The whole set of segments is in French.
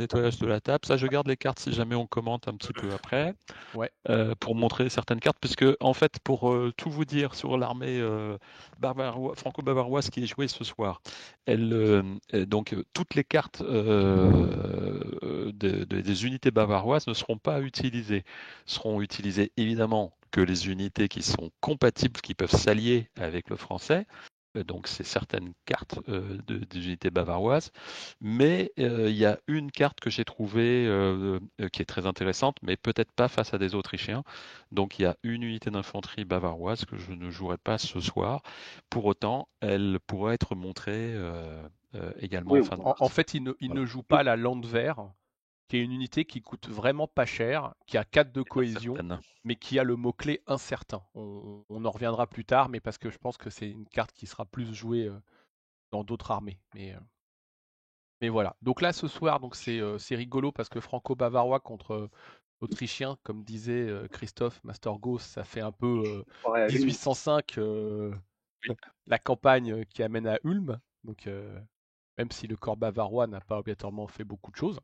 nettoyage de la table. Ça, je garde les cartes si jamais on commente un petit peu après, Ouais. pour montrer certaines cartes, puisque en fait, pour tout vous dire sur l'armée franco-bavaroise qui est jouée ce soir, donc toutes les cartes des unités bavaroises ne seront pas utilisées. Seront utilisées évidemment que les unités qui sont compatibles, qui peuvent s'allier avec le français. Donc, c'est certaines cartes des unités bavaroises. Mais il y a une carte que j'ai trouvée qui est très intéressante, mais peut-être pas face à des Autrichiens. Donc, il y a une unité d'infanterie bavaroise que je ne jouerai pas ce soir. Pour autant, elle pourrait être montrée également Oui, en on fin de peut. En partie. fait, il ne Voilà. joue pas la Landwehr, qui est une unité qui coûte vraiment pas cher, qui a 4 de C'est pas cohésion, certaine. mais qui a le mot-clé incertain. On en reviendra plus tard, mais parce que je pense que c'est une carte qui sera plus jouée dans d'autres armées. Mais voilà. Donc là, ce soir, donc c'est rigolo parce que franco-bavarois contre autrichien, comme disait Christophe Mastergos, ça fait un peu Ouais, à Ulm. 1805, Oui. la campagne qui amène à Ulm. Donc même si le corps bavarois n'a pas obligatoirement fait beaucoup de choses.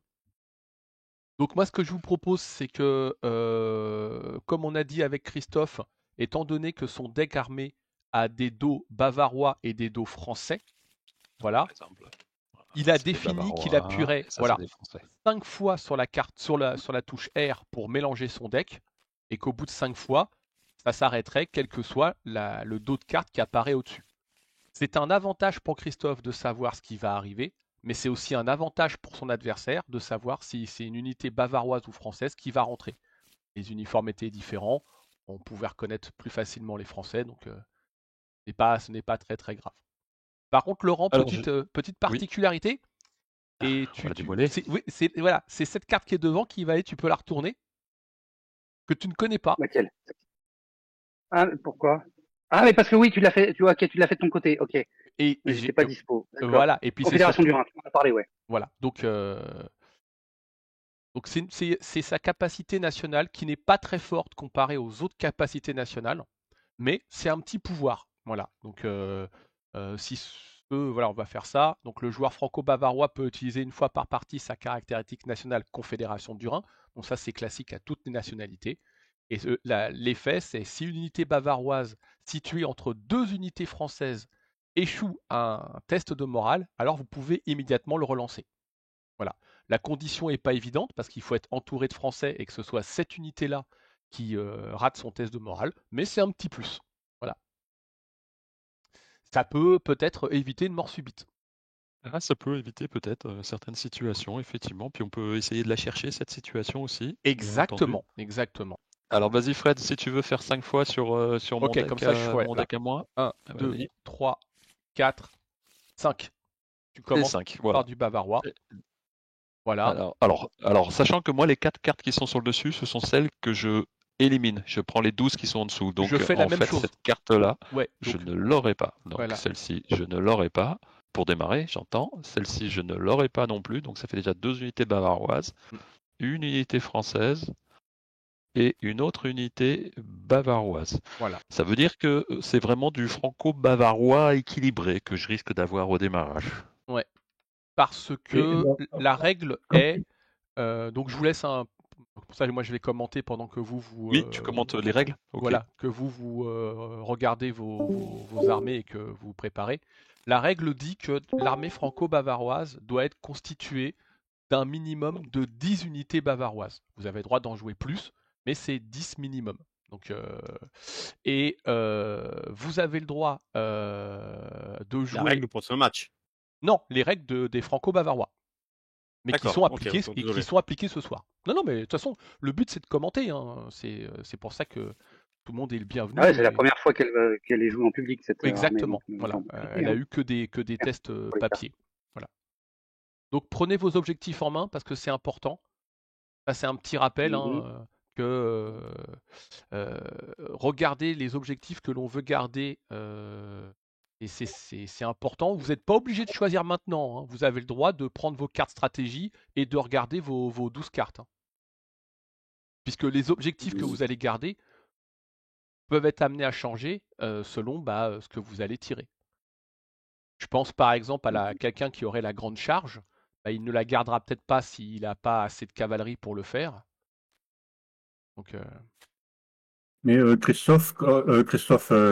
Donc moi, ce que je vous propose, c'est que, comme on a dit avec Christophe, étant donné que son deck armé a des dos bavarois et des dos français, Par voilà, exemple, voilà, il ça a c'est des défini qu'il Bavarois appuierait et ça c'est voilà, des Français. 5 fois sur la carte, sur la touche R pour mélanger son deck, et qu'au bout de 5 fois, ça s'arrêterait, quel que soit le dos de carte qui apparaît au-dessus. C'est un avantage pour Christophe de savoir ce qui va arriver, mais c'est aussi un avantage pour son adversaire de savoir si c'est une unité bavaroise ou française qui va rentrer. Les uniformes étaient différents, on pouvait reconnaître plus facilement les Français, donc ce n'est pas très très grave. Par contre, Laurent, Alors, petite oui, particularité, et on va la dévoiler. oui, voilà, c'est cette carte qui est devant qui va aller, tu peux la retourner, que tu ne connais pas, Laquelle? Ah, mais pourquoi? Ah, mais parce que oui, tu l'as fait, tu vois, ok, tu l'as fait de ton côté, ok. et Mais j'étais pas dispo. D'accord. voilà, et puis c'est Confédération du surtout, Rhin, tu m'en as parlé, ouais. voilà, donc c'est sa capacité nationale qui n'est pas très forte comparée aux autres capacités nationales, mais c'est un petit pouvoir. Voilà. Donc si voilà, on va faire ça. Donc le joueur franco-bavarois peut utiliser une fois par partie sa caractéristique nationale Confédération du Rhin. Donc ça c'est classique à toutes les nationalités. Et l'effet, c'est si une unité bavaroise située entre deux unités françaises échoue à un test de morale, alors vous pouvez immédiatement le relancer. Voilà. La condition n'est pas évidente parce qu'il faut être entouré de Français et que ce soit cette unité-là qui rate son test de morale, mais c'est un petit plus. Voilà. Ça peut peut-être éviter une mort subite. Ah, ça peut éviter peut-être certaines situations, effectivement. Puis on peut essayer de la chercher, cette situation aussi, bien entendu. Exactement, exactement. Alors vas-y Fred, si tu veux faire 5 fois sur Ok, comme ça je ferai mon là. deck à moi, 1, ah, 2, vas-y. 3, 4, 5. Tu Et commences 5, voilà. par du bavarois. Et- Voilà. Alors, sachant que moi, les 4 cartes qui sont sur le dessus, ce sont celles que je élimine. Je prends les 12 qui sont en dessous. Je Donc, fais la en même fait, chose. cette carte-là, Ouais, je donc ne l'aurai pas. Donc, voilà. celle-ci, je ne l'aurai pas. Pour démarrer, j'entends. Celle-ci, je ne l'aurai pas non plus. Donc, ça fait déjà 2 unités bavaroises, Mm. une unité française et une autre unité bavaroise. Voilà. Ça veut dire que c'est vraiment du franco-bavarois équilibré que je risque d'avoir au démarrage. Ouais. Parce Et que la règle est. Donc je vous laisse un. Pour ça, moi je vais commenter pendant que vous Oui, tu commentes les règles? Ok. voilà, que vous regardez vos armées et que vous préparez. La règle dit que l'armée franco-bavaroise doit être constituée d'un minimum de 10 unités bavaroises. Vous avez le droit d'en jouer plus, mais c'est 10 minimum. Donc, vous avez le droit de la jouer. règle pour ce match. Non, les règles des franco-bavarois, mais qui D'accord, sont ok, appliquées autant, et qui désolé. sont appliquées ce soir. Non, non, mais de toute façon, le but c'est de commenter. Hein. C'est pour ça que tout le monde est le bienvenu. Ah ouais, c'est la Et- première fois qu'elle est jouée en public, cette armée, donc Exactement. nous Voilà. en profiter, Elle a hein. eu que des Merci tests pour les cartes. papier. Voilà. Donc prenez vos objectifs en main parce que c'est important. Ça, c'est un petit rappel Mhm. hein, que regardez les objectifs que l'on veut garder. Et c'est important. Vous n'êtes pas obligé de choisir maintenant. Hein. Vous avez le droit de prendre vos cartes stratégie et de regarder vos 12 cartes. Hein. Puisque les objectifs que vous allez garder peuvent être amenés à changer selon ce que vous allez tirer. Je pense par exemple à quelqu'un qui aurait la grande charge. il ne la gardera peut-être pas s'il n'a pas assez de cavalerie pour le faire. Donc, Mais Christophe,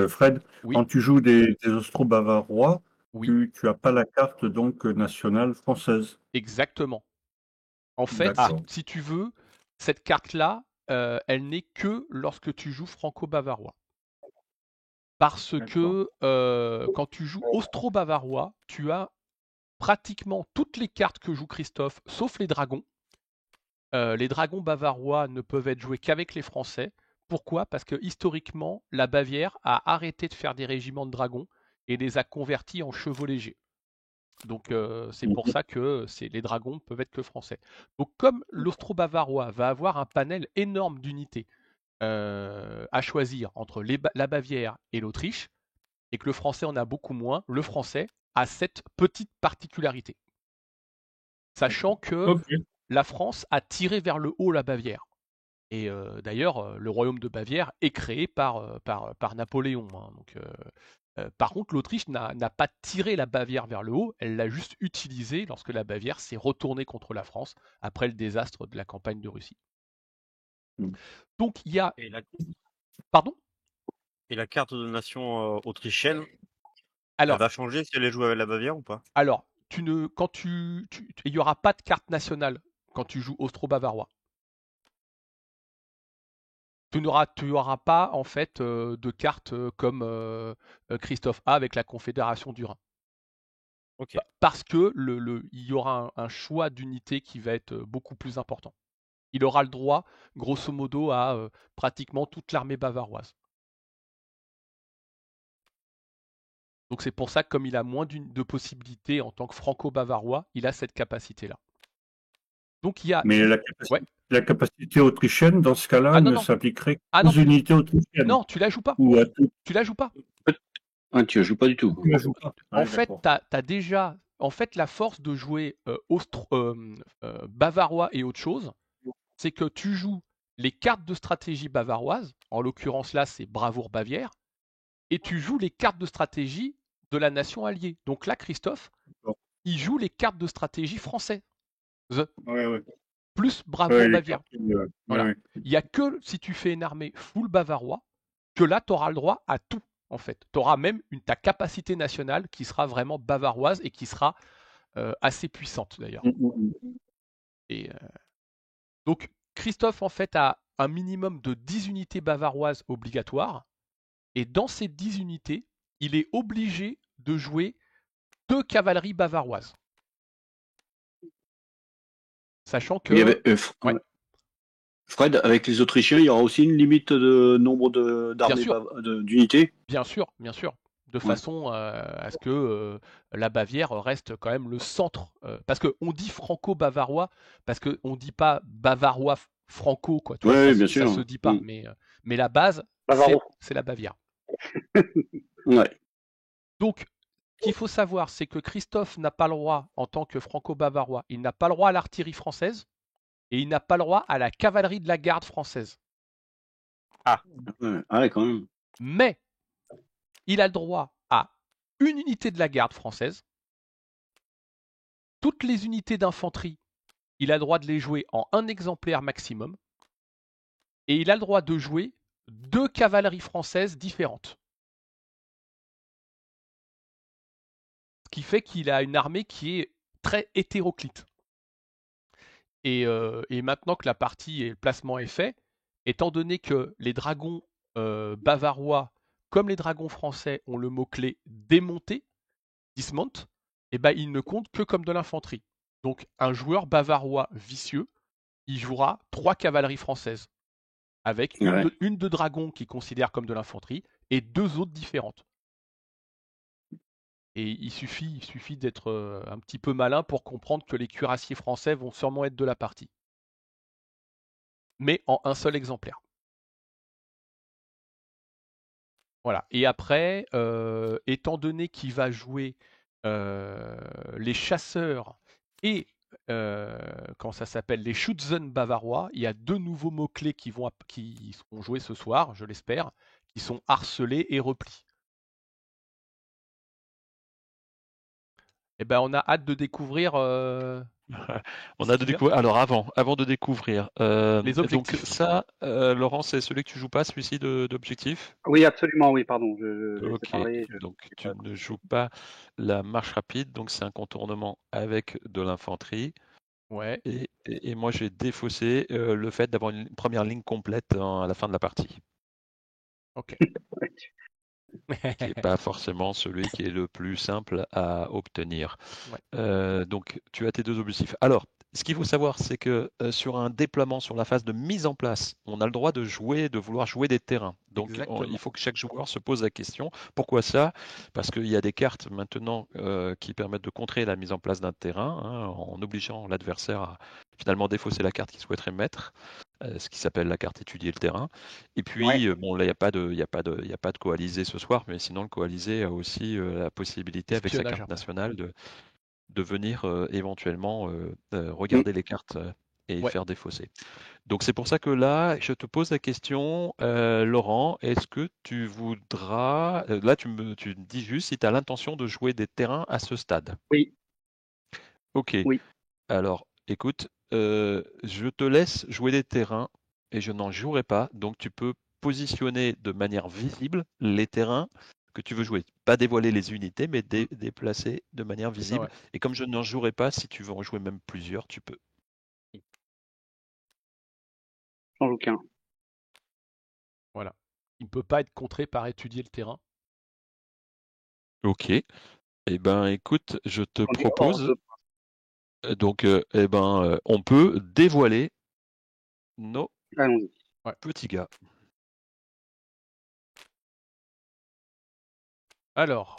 Fred, oui, quand tu joues des Austro-Bavarois, oui, tu as pas la carte donc nationale française. exactement. En fait, D'accord. si tu veux, cette carte-là, elle n'est que lorsque tu joues franco-bavarois. Parce D'accord. que quand tu joues austro-bavarois, tu as pratiquement toutes les cartes que joue Christophe, sauf les dragons. Les dragons bavarois ne peuvent être joués qu'avec les Français. Pourquoi? Parce que historiquement, la Bavière a arrêté de faire des régiments de dragons et les a convertis en chevaux légers. Donc c'est pour ça que les dragons peuvent être que français. Donc comme l'austro-bavarois va avoir un panel énorme d'unités à choisir entre la Bavière et l'Autriche, et que le français en a beaucoup moins, le français a cette petite particularité. Sachant que Ok. la France a tiré vers le haut la Bavière. Et d'ailleurs, le royaume de Bavière est créé par Napoléon. Hein. Donc, par contre, l'Autriche n'a pas tiré la Bavière vers le haut, elle l'a juste utilisée lorsque la Bavière s'est retournée contre la France après le désastre de la campagne de Russie. Mm. Donc il y a... Et la, Pardon? et la carte de nation autrichienne, elle Alors, va changer si elle est jouée avec la Bavière ou pas? alors il n'y aura pas de carte nationale quand tu joues austro-bavarois. Tu n'auras pas en fait de carte comme Christophe A avec la Confédération du Rhin. Ok. Parce que il y aura un choix d'unité qui va être beaucoup plus important. Il aura le droit, grosso modo, à pratiquement toute l'armée bavaroise. Donc c'est pour ça que comme il a moins de possibilités en tant que franco-bavarois, il a cette capacité-là. Donc il y a... Mais Ouais. la capacité autrichienne, dans ce cas-là, Ah non, ne non. s'appliquerait Ah qu'aux non, unités autrichiennes. non, tu la joues pas. Ou à tout. Tu la joues pas. Ah, tu ne joues pas du tout. Tu la joues pas. En Ouais, fait, d'accord. tu as déjà... En fait, la force de jouer bavarois et autre chose, c'est que tu joues les cartes de stratégie bavaroise, en l'occurrence là c'est Bravoure-Bavière, et tu joues les cartes de stratégie de la nation alliée. Donc là, Christophe, D'accord. il joue les cartes de stratégie françaises, Ouais. plus Ouais, les Bravoure-Bavière. cartes, Voilà. ouais. Il n'y a que si tu fais une armée full bavarois, que là, tu auras le droit à tout, en fait. Tu auras même ta capacité nationale qui sera vraiment bavaroise et qui sera assez puissante, d'ailleurs. Et donc, Christophe, en fait, a un minimum de 10 unités bavaroises obligatoires. Et dans ces 10 unités, il est obligé de jouer 2 cavaleries bavaroises. Sachant que... Il y avait, Ouais. Fred, avec les Autrichiens, il y aura aussi une limite de nombre d'armées d'unités. Bien sûr. De façon à ce que la Bavière reste quand même le centre. Parce qu'on dit franco-bavarois, parce qu'on ne dit pas bavarois franco, quoi. Tu vois, Ouais, ça, bien ça sûr. se dit pas. Mais la base, Bavaro. c'est la Bavière. Ouais. Donc, ce qu'il faut savoir, c'est que Christophe n'a pas le droit, en tant que franco-bavarois, il n'a pas le droit à l'artillerie française et il n'a pas le droit à la cavalerie de la garde française. Ouais, quand même. Mais il a le droit à une unité de la garde française, toutes les unités d'infanterie, il a le droit de les jouer en un exemplaire maximum, et il a le droit de jouer 2 cavaleries françaises différentes. Ce qui fait qu'il a une armée qui est très hétéroclite. Et maintenant que la partie et le placement est fait, étant donné que les dragons bavarois, comme les dragons français, ont le mot-clé démonter, dismount, et ben ils ne comptent que comme de l'infanterie. Donc un joueur bavarois vicieux, il jouera 3 cavaleries françaises, avec une de dragons qu'il considère comme de l'infanterie, et 2 autres différentes. Et il suffit d'être un petit peu malin pour comprendre que les cuirassiers français vont sûrement être de la partie. Mais en un seul exemplaire. Voilà. Et après, étant donné qu'il va jouer les chasseurs et comment ça s'appelle, les Schützen bavarois, il y a 2 nouveaux mots-clés qui seront joués ce soir, je l'espère, qui sont harcelés et repli. Eh ben, on a hâte de découvrir On a de découvrir. Alors avant de découvrir, Les donc objectifs. ça, Laurent, c'est celui que tu joues pas, celui-ci d'objectif? Oui, absolument, oui, pardon, je laissais Ok, parler. donc tu ne joues pas la marche rapide, donc c'est un contournement avec de l'infanterie. Ouais. Et moi j'ai défaussé le fait d'avoir une première ligne complète à la fin de la partie, Ok. qui n'est pas forcément celui qui est le plus simple à obtenir. Ouais. Donc tu as tes deux objectifs. Alors, ce qu'il faut savoir, c'est que sur un déploiement, sur la phase de mise en place, on a le droit de vouloir jouer des terrains. Donc il Exactement. faut que chaque joueur se pose la question, pourquoi ça? Parce qu'il y a des cartes maintenant qui permettent de contrer la mise en place d'un terrain, hein, en obligeant l'adversaire à finalement défausser la carte qu'il souhaiterait mettre, ce qui s'appelle la carte étudier le terrain. Et puis, Ouais, bon, là, il n'y a pas de coalisé ce soir, mais sinon, le coalisé a aussi la possibilité, avec sa Espionnage carte après. nationale, de venir éventuellement mm, regarder les cartes et Ouais. faire défausser. Donc, c'est pour ça que là, je te pose la question, Laurent, est-ce que tu voudras, là, tu me dis juste si tu as l'intention de jouer des terrains à ce stade. oui, Ok, oui. alors, écoute, je te laisse jouer des terrains et je n'en jouerai pas. Donc, tu peux positionner de manière visible les terrains que tu veux jouer. Pas dévoiler les unités, mais déplacer de manière C'est ça, visible. ouais. Et comme je n'en jouerai pas, si tu veux en jouer même plusieurs, tu peux. J'en joue qu'un. Voilà. Il ne peut pas être contré par étudier le terrain. Ok. Eh ben, écoute, je te On est hors propose. jeu. Donc, eh ben, on peut dévoiler nos Allons-y. Ouais. petits gars. Alors,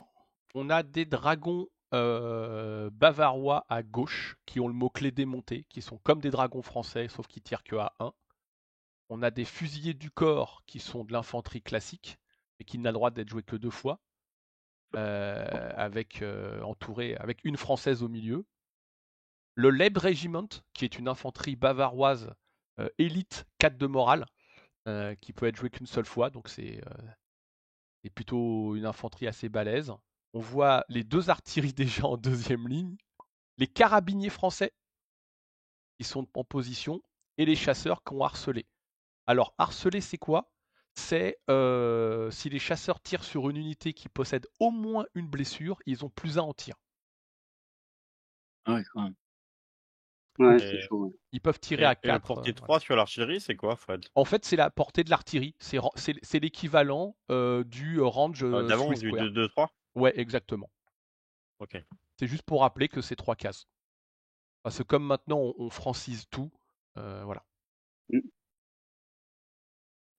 on a des dragons bavarois à gauche qui ont le mot-clé démonté, qui sont comme des dragons français, sauf qu'ils tirent que à 1. On a des fusiliers du corps qui sont de l'infanterie classique, et qui n'a le droit d'être joué que 2 fois, entouré avec une française au milieu. Le Leib Regiment, qui est une infanterie bavaroise élite 4 de morale, qui peut être joué qu'une seule fois, donc c'est plutôt une infanterie assez balèze. On voit les 2 artilleries déjà en deuxième ligne, les carabiniers français qui sont en position, et les chasseurs qui ont harcelé. Alors, harceler, c'est quoi? C'est si les chasseurs tirent sur une unité qui possède au moins une blessure, ils ont +1 en tir. Ah ouais, quand même. Ouais, Et, c'est chaud. Ouais. Ils peuvent tirer à et le 4. portée 3 Voilà. sur l'artillerie, c'est quoi, Fred? En fait, c'est la portée de l'artillerie. C'est l'équivalent du range D'avant, Three du Square. 2-3? Ouais, exactement. Ok. C'est juste pour rappeler que c'est 3 cases. Parce que comme maintenant on francise tout, voilà. Mm.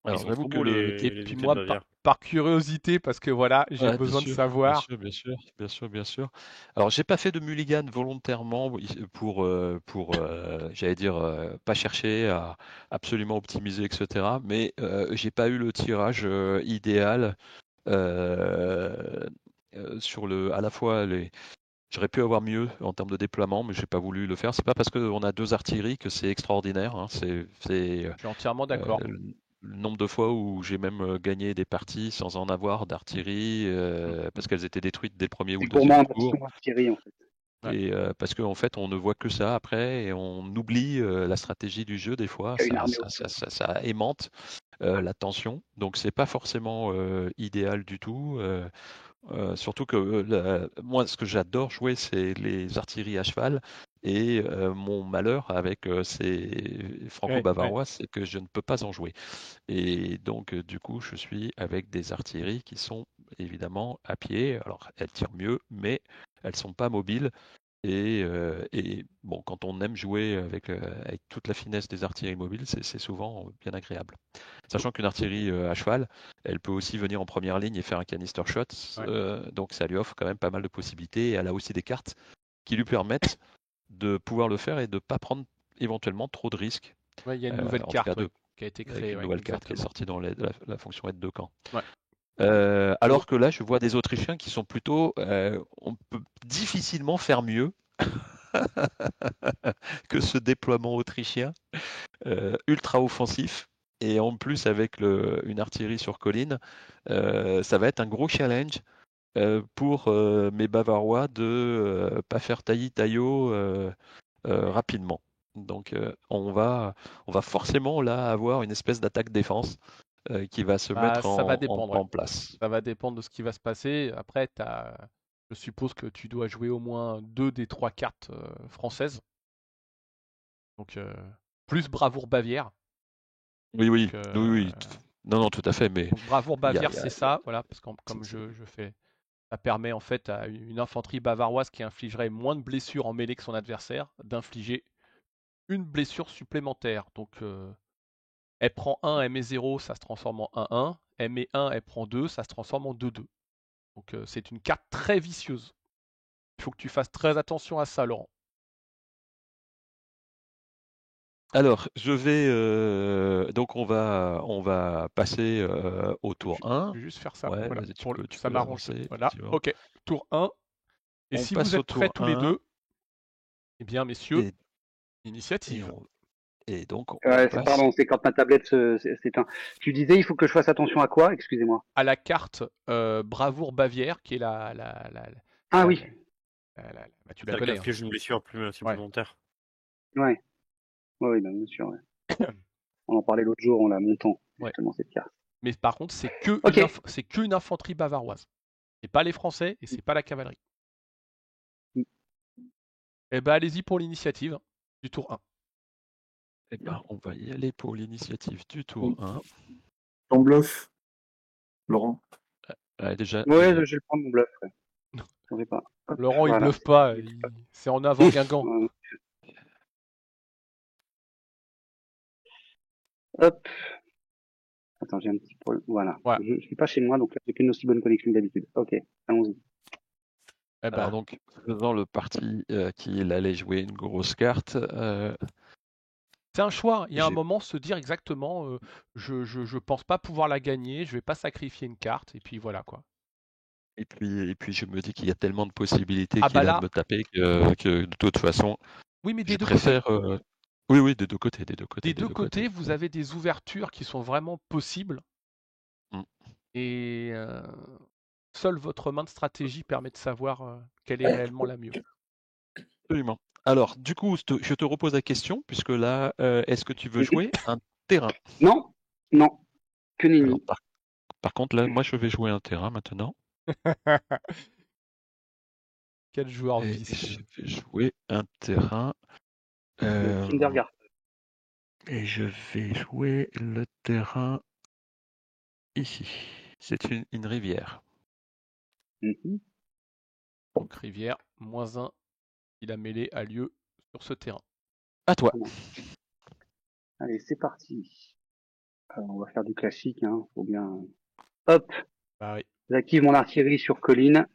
Ils Alors, sont j'avoue trop que Et beaux, le. les puis unités de moi, Bavière. par curiosité, parce que voilà, j'ai Ouais, bien besoin de sûr, bien savoir. sûr, bien sûr, bien sûr, bien sûr. Alors, j'ai pas fait de mulligan volontairement pour j'allais dire, pas chercher à absolument optimiser, etc. Mais j'ai pas eu le tirage idéal sur à la fois les. J'aurais pu avoir mieux en termes de déploiement, mais j'ai pas voulu le faire. C'est pas parce qu'on a deux artilleries que c'est extraordinaire, hein. C'est Je suis entièrement d'accord. le nombre de fois où j'ai même gagné des parties sans en avoir d'artillerie parce qu'elles étaient détruites dès le premier ou C'est le deuxième gourmand tour. en Thierry, en fait. Ouais. Et parce qu'en fait, on ne voit que ça après et on oublie la stratégie du jeu des fois. Il y a une Ça, armée ça, autour. ça aimante la tension. Donc, c'est pas forcément idéal du tout. Surtout que moi, ce que j'adore jouer, c'est les artilleries à cheval. Et mon malheur avec ces franco-bavarois, c'est que je ne peux pas en jouer. Et donc, du coup, je suis avec des artilleries qui sont évidemment à pied. Alors, elles tirent mieux, mais elles sont pas mobiles. Et bon, quand on aime jouer avec toute la finesse des artilleries mobiles, c'est souvent bien agréable. Sachant qu'une artillerie à cheval, elle peut aussi venir en première ligne et faire un canister shot, donc ça lui offre quand même pas mal de possibilités. Et elle a aussi des cartes qui lui permettent de pouvoir le faire et de ne pas prendre éventuellement trop de risques. Ouais, il y a une nouvelle En tout carte cas, qui a été avec créée. une nouvelle carte qui est exactement. sortie dans la fonction aide de camp. Ouais. Alors que là, je vois des Autrichiens qui sont plutôt, on peut difficilement faire mieux que ce déploiement autrichien, ultra offensif. Et en plus, avec une artillerie sur colline, ça va être un gros challenge pour mes Bavarois de pas faire taillis taillot rapidement. Donc on va forcément là avoir une espèce d'attaque-défense qui va se mettre Ça va dépendre, ouais. en place. Ça va dépendre de ce qui va se passer. Après, je suppose que tu dois jouer au moins 2 des 3 cartes françaises. Donc, plus Bravoure Bavière. Oui. Donc, Oui. Non, tout à fait. Mais donc Bravoure Bavière, y a- c'est ça. Voilà, parce que comme je fais. Ça permet en fait à une infanterie bavaroise qui infligerait moins de blessures en mêlée que son adversaire d'infliger une blessure supplémentaire. Donc, elle prend 1, elle met 0, ça se transforme en 1-1. Elle met 1, elle prend 2, ça se transforme en 2-2. Donc c'est une carte très vicieuse. Il faut que tu fasses très attention à ça, Laurent. Alors, je vais donc on va passer au tour 1. Je vais juste faire ça. Ouais, Voilà. vas-y, tu Ça peux m'arrange. avancer, Voilà. effectivement. Ok. Tour 1. Et On si passe vous au êtes prêts tour tous les 1 deux, eh bien, messieurs, et initiative. donc on Ouais, passe. pardon, c'est quand ma tablette s'éteint. Tu disais, il faut que je fasse attention à quoi? Excusez-moi. À la carte Bravoure Bavière, qui est Ah bah, oui, tu la Ça connais. inflige une blessure supplémentaire. ouais. Oui, bien sûr. Ouais. On en parlait l'autre jour en la montant, Ouais. justement, cette carte. Mais par contre, c'est que, Ok. c'est que une infanterie bavaroise. C'est pas les Français et c'est pas la cavalerie. Mm. Eh ben, allez-y pour l'initiative du tour 1. Eh ben, on va y aller pour l'initiative du tour 1. Ton bluff, Laurent. Déjà. Ouais, je vais le prendre mon bluff. Ouais. J'en ai pas. Hop, Laurent, il voilà. bluffe pas. C'est en avant Guingamp. Hop. Attends, j'ai un petit problème. Voilà. Ouais. Je suis pas chez moi, donc là, j'ai plus une aussi bonne connexion que d'habitude. Ok, allons-y. Eh ben, Alors donc, faisant le parti qu'il allait jouer une grosse carte, c'est un choix. Il y a un moment se dire exactement, je pense pas pouvoir la gagner, je vais pas sacrifier une carte et puis voilà quoi. et puis je me dis qu'il y a tellement de possibilités Ah qu'il bah a là- de me taper que de toute façon, Oui, mais je des deux côtés. préfère. Oui, des deux côtés, des deux côtés. Des deux côtés, vous avez des ouvertures qui sont vraiment possibles. Mm. Et seule votre main de stratégie permet de savoir quelle est réellement la mieux. Absolument. Alors, du coup, je te repose la question, puisque là, est-ce que tu veux jouer un terrain? Non, que nenni. Alors, par contre, là, moi, je vais jouer un terrain maintenant. Quel joueur Et vicieux. je vais jouer un terrain. Le Kindergarten. Et je vais jouer le terrain ici. C'est une rivière. Mhm. Donc rivière, -1, si la mêlée a lieu sur ce terrain. À toi. Allez, c'est parti. Alors, on va faire du classique, hein. Faut bien. Hop. Bah oui. J'active mon artillerie sur colline.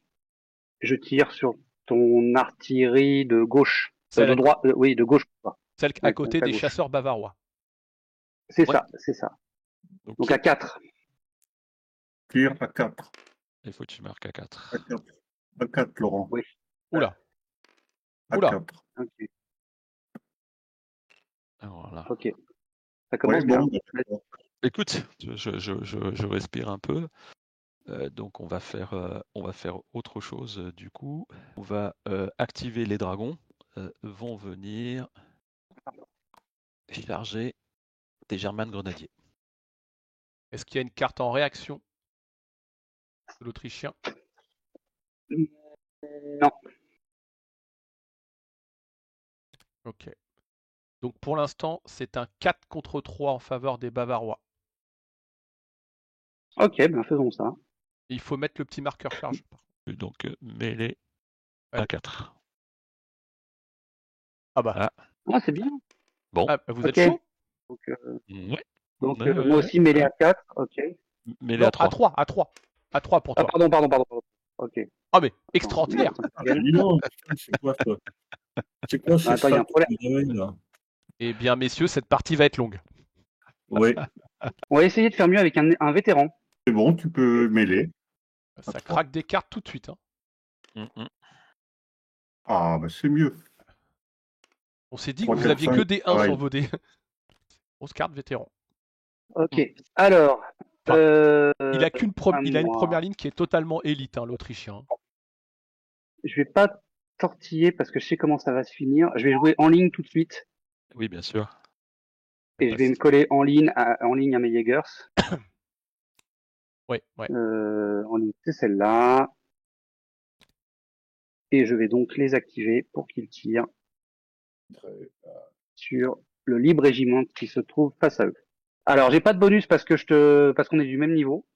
Je tire sur ton artillerie de gauche. De droite. Oui, de gauche. Celle à Ouais, côté donc à des gauche. chasseurs bavarois. C'est Ouais. ça, c'est ça. Donc, Donc à 4. Tire à 4. il faut que tu marques à 4. À 4. À 4, Laurent. Oui. Oula. À Oula. 4. Ok. Voilà. Ok. Ça commence Ouais, bien. bon, Écoute, je respire un peu. Donc on va faire autre chose du coup. On va activer les dragons. Vont venir charger des Germanes grenadiers. Est-ce qu'il y a une carte en réaction de l'Autrichien? Non. Ok. Donc pour l'instant, c'est un 4 contre 3 en faveur des Bavarois. Ok, ben faisons ça. Et il faut mettre le petit marqueur charge. Donc mêlée à 4. Ah bah. Ah, c'est bien. Bon. Ah, vous êtes Ok. chaud? Donc, Ouais. donc moi aussi mêlé à 4. Ok. Mêlée Non, à 3. à 3. À 3 pour Ah, toi. pardon. Ok. Ah mais extraordinaire. Dis donc, c'est quoi ça? C'est quoi ces Attends, il y a un stats problème. qui réveillent, là? Eh bien messieurs, cette partie va être longue. Oui, On va essayer de faire mieux avec un vétéran. c'est bon, tu peux mêler. Ça craque des cartes tout de suite. Hein. Ah, bah c'est mieux. On s'est dit que 3, vous 4, aviez 5, que des 1 pareil. sur vos dés. Grosse carte vétéran. Ok. Alors. Enfin, il a une moi. première ligne qui est totalement élite, hein, l'Autrichien. Je vais pas tortiller parce que je sais comment ça va se finir. Je vais jouer en ligne tout de suite Oui, bien sûr. et je vais me coller en ligne à mes Jaegers. Ouais. En ligne, c'est celle-là. Et je vais donc les activer pour qu'ils tirent sur le libre régiment qui se trouve face à eux. Alors, j'ai pas de bonus parce qu'on est du même niveau.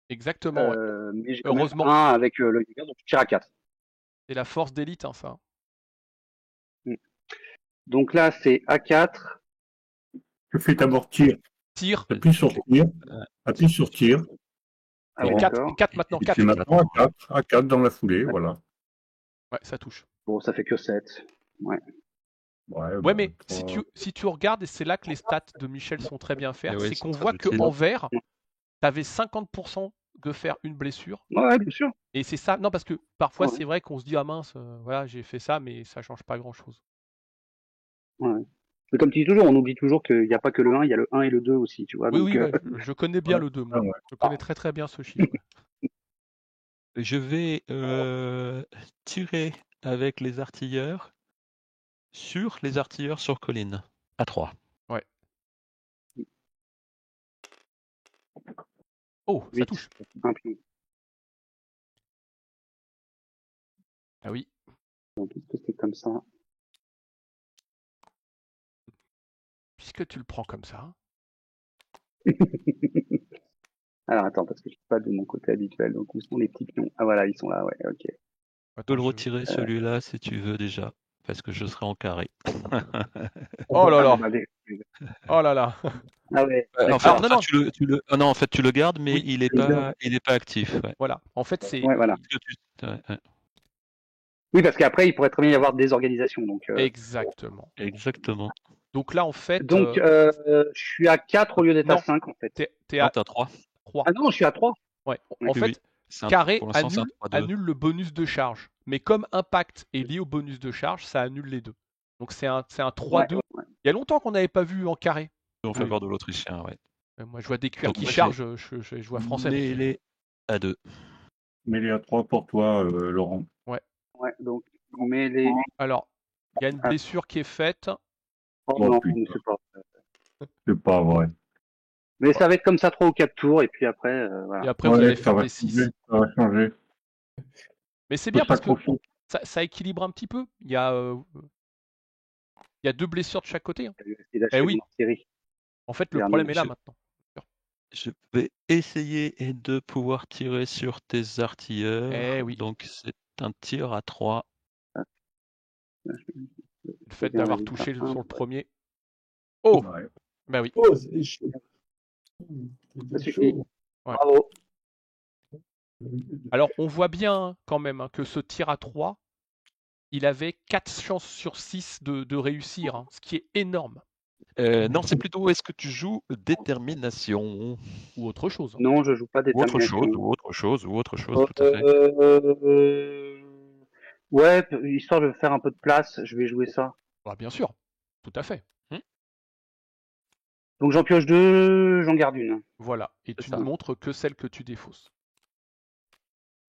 Exactement, ouais. Mais j'ai quand même Heureusement. un avec le Jaeger, donc je tire à 4. C'est la force d'élite, hein, ça. Donc là, c'est A4. Je fais d'abord tir. Tire. Appuie sur tir. Appuie sur tir. Ah oui, Bon. d'accord. 4 maintenant, Et 4. puis maintenant à 4 dans la foulée, voilà. Ouais, ça touche. Bon, ça fait que 7. Ouais. Ouais, mais si tu regardes, et c'est là que les stats de Michel sont très bien faites, Et oui, c'est c'est qu'on très voit utile. qu'en vert, t'avais 50% de faire une blessure. Ouais, bien sûr. Et c'est ça. Non, parce que parfois, Ouais. c'est vrai qu'on se dit, ah mince, voilà, j'ai fait ça, mais ça change pas grand-chose. Ouais. Mais comme tu dis toujours, on oublie toujours qu'il n'y a pas que le 1, il y a le 1 et le 2 aussi, tu vois. Oui, donc, oui, ouais, je connais bien le 2, moi. ouais. Je connais très très bien ce chiffre. Ouais. Je vais tirer avec les artilleurs sur colline à 3. Ouais. Oh, ça 8. touche. Un pion. Ah oui. Donc, est-ce que c'est comme ça? Puisque tu le prends comme ça. Alors, attends, parce que je suis pas de mon côté habituel. Donc, où sont les petits pions? Ah, voilà, ils sont là, ouais, ok. Tu peux Attends, le retirer celui-là si tu veux déjà, parce que je serai en carré. Oh là Ah, là. bah, Oh là là. ah ouais. Enfin, Alors, non. non, en fait, tu le gardes, mais Oui, il est pas actif. Ouais. Voilà. En fait, c'est Ouais, voilà. Ouais. Oui, parce qu'après, il pourrait très bien y avoir des organisations. Donc, exactement. Exactement. Donc là, en fait. donc je suis à 4 au lieu d'être à Non. 5, en fait. T'es Non, à t'as 3. 3. Ah non, je suis à 3. Ouais. Oui, En fait, Oui. carré Pour l'instant, c'est un 3-2. annule le bonus de charge. Mais comme impact est lié au bonus de charge, ça annule les deux. Donc c'est un 3-2. Ouais. Il y a longtemps qu'on n'avait pas vu en carré. En faveur de l'Autrichien, ouais. Moi, je vois des cuirs Donc, qui moi, chargent, je vois français. Mais il est à 2. Mais il est à 3 pour toi, Laurent. Ouais, donc, mais les. Alors, il y a une blessure qui est faite. Oh, Oh, non, putain. mais c'est pas. C'est pas vrai. Mais ça va être comme ça 3 ou 4 tours, et puis après, voilà. Et après, vous allez ça faire va des 6. changer, ça va changer. Mais c'est bien parce que s'accrocher. ça équilibre un petit peu. Il y a 2 blessures de chaque côté. Hein. Je vais essayer d'achever oui. mon artillerie. En fait, le Dernier, problème est là maintenant. Je vais essayer de pouvoir tirer sur tes artilleurs. Eh oui. Donc, c'est un tir à 3. Le fait d'avoir touché sur le premier. Oh, bah oui. Oh, c'est chaud. Ça suffit. Ouais. Bravo. Alors, on voit bien quand même que ce tir à 3, il avait 4 chances sur 6 de réussir, hein, ce qui est énorme. Non, c'est plutôt est-ce que tu joues détermination ou autre chose. Non, je joue pas ou détermination. autre chose, tout à fait. Ouais, histoire de faire un peu de place, je vais jouer ça. Bah, bien sûr, tout à fait. Donc j'en pioche 2, j'en garde une. Voilà, et tu ne montres que celle que tu défausses.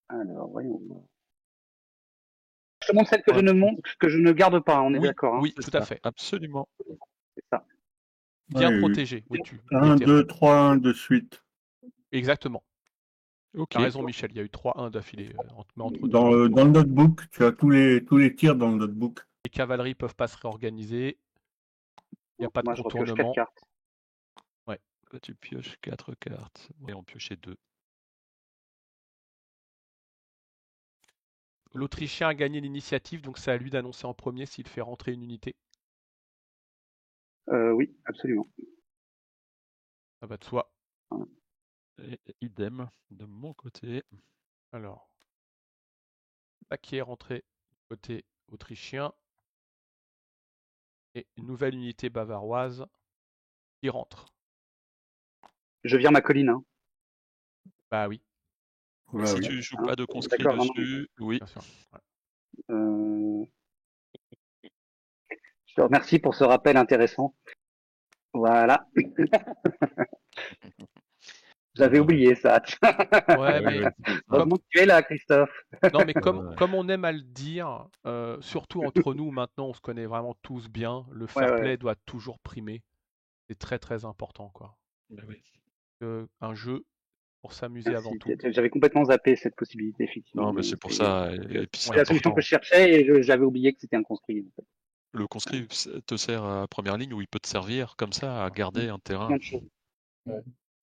Alors, voyons. Je te montre celle que je ne montre, que je ne garde pas, on est d'accord. Hein. Oui, tout à fait. Absolument. C'est ça. Bien protégé. Oui, 1, 2, 3, 1 de suite. Exactement. Ok. Tu as raison, Michel, il y a eu 3-1 d'affilée. Dans le notebook, tu as tous les tirs dans le notebook. Les cavaleries peuvent pas se réorganiser. Il n'y a pas de Moi, je repioche contournement. 4 cartes. Ouais. Là, tu pioches 4 cartes. Et on piochait 2. L'Autrichien a gagné l'initiative, donc c'est à lui d'annoncer en premier s'il fait rentrer une unité. Oui, absolument. Ça va de soi. Et idem de mon côté. Alors, ça qui est rentré côté autrichien. Et une nouvelle unité bavaroise qui rentre. Je vire ma colline. Hein. Bah oui. Si tu joues pas de conscrits dessus, oui. Bien sûr. Ouais. Je te remercie pour ce rappel intéressant. Voilà. J'avais oublié ça. Ouais, mais Heureusement que tu es là, Christophe. non, mais comme, Ouais. comme on aime à le dire, surtout entre nous maintenant, on se connaît vraiment tous bien, le fair Ouais, play ouais. doit toujours primer. C'est très très important, quoi. Bah oui. Un jeu pour s'amuser avant Merci. tout. J'avais complètement zappé cette possibilité, effectivement. Non, mais c'est pour ça. Et puis c'est la solution important. que je cherchais et j'avais oublié que c'était un conscrit. En fait. Le conscrit te sert à première ligne où il peut te servir comme ça à garder un terrain. Plein de choses.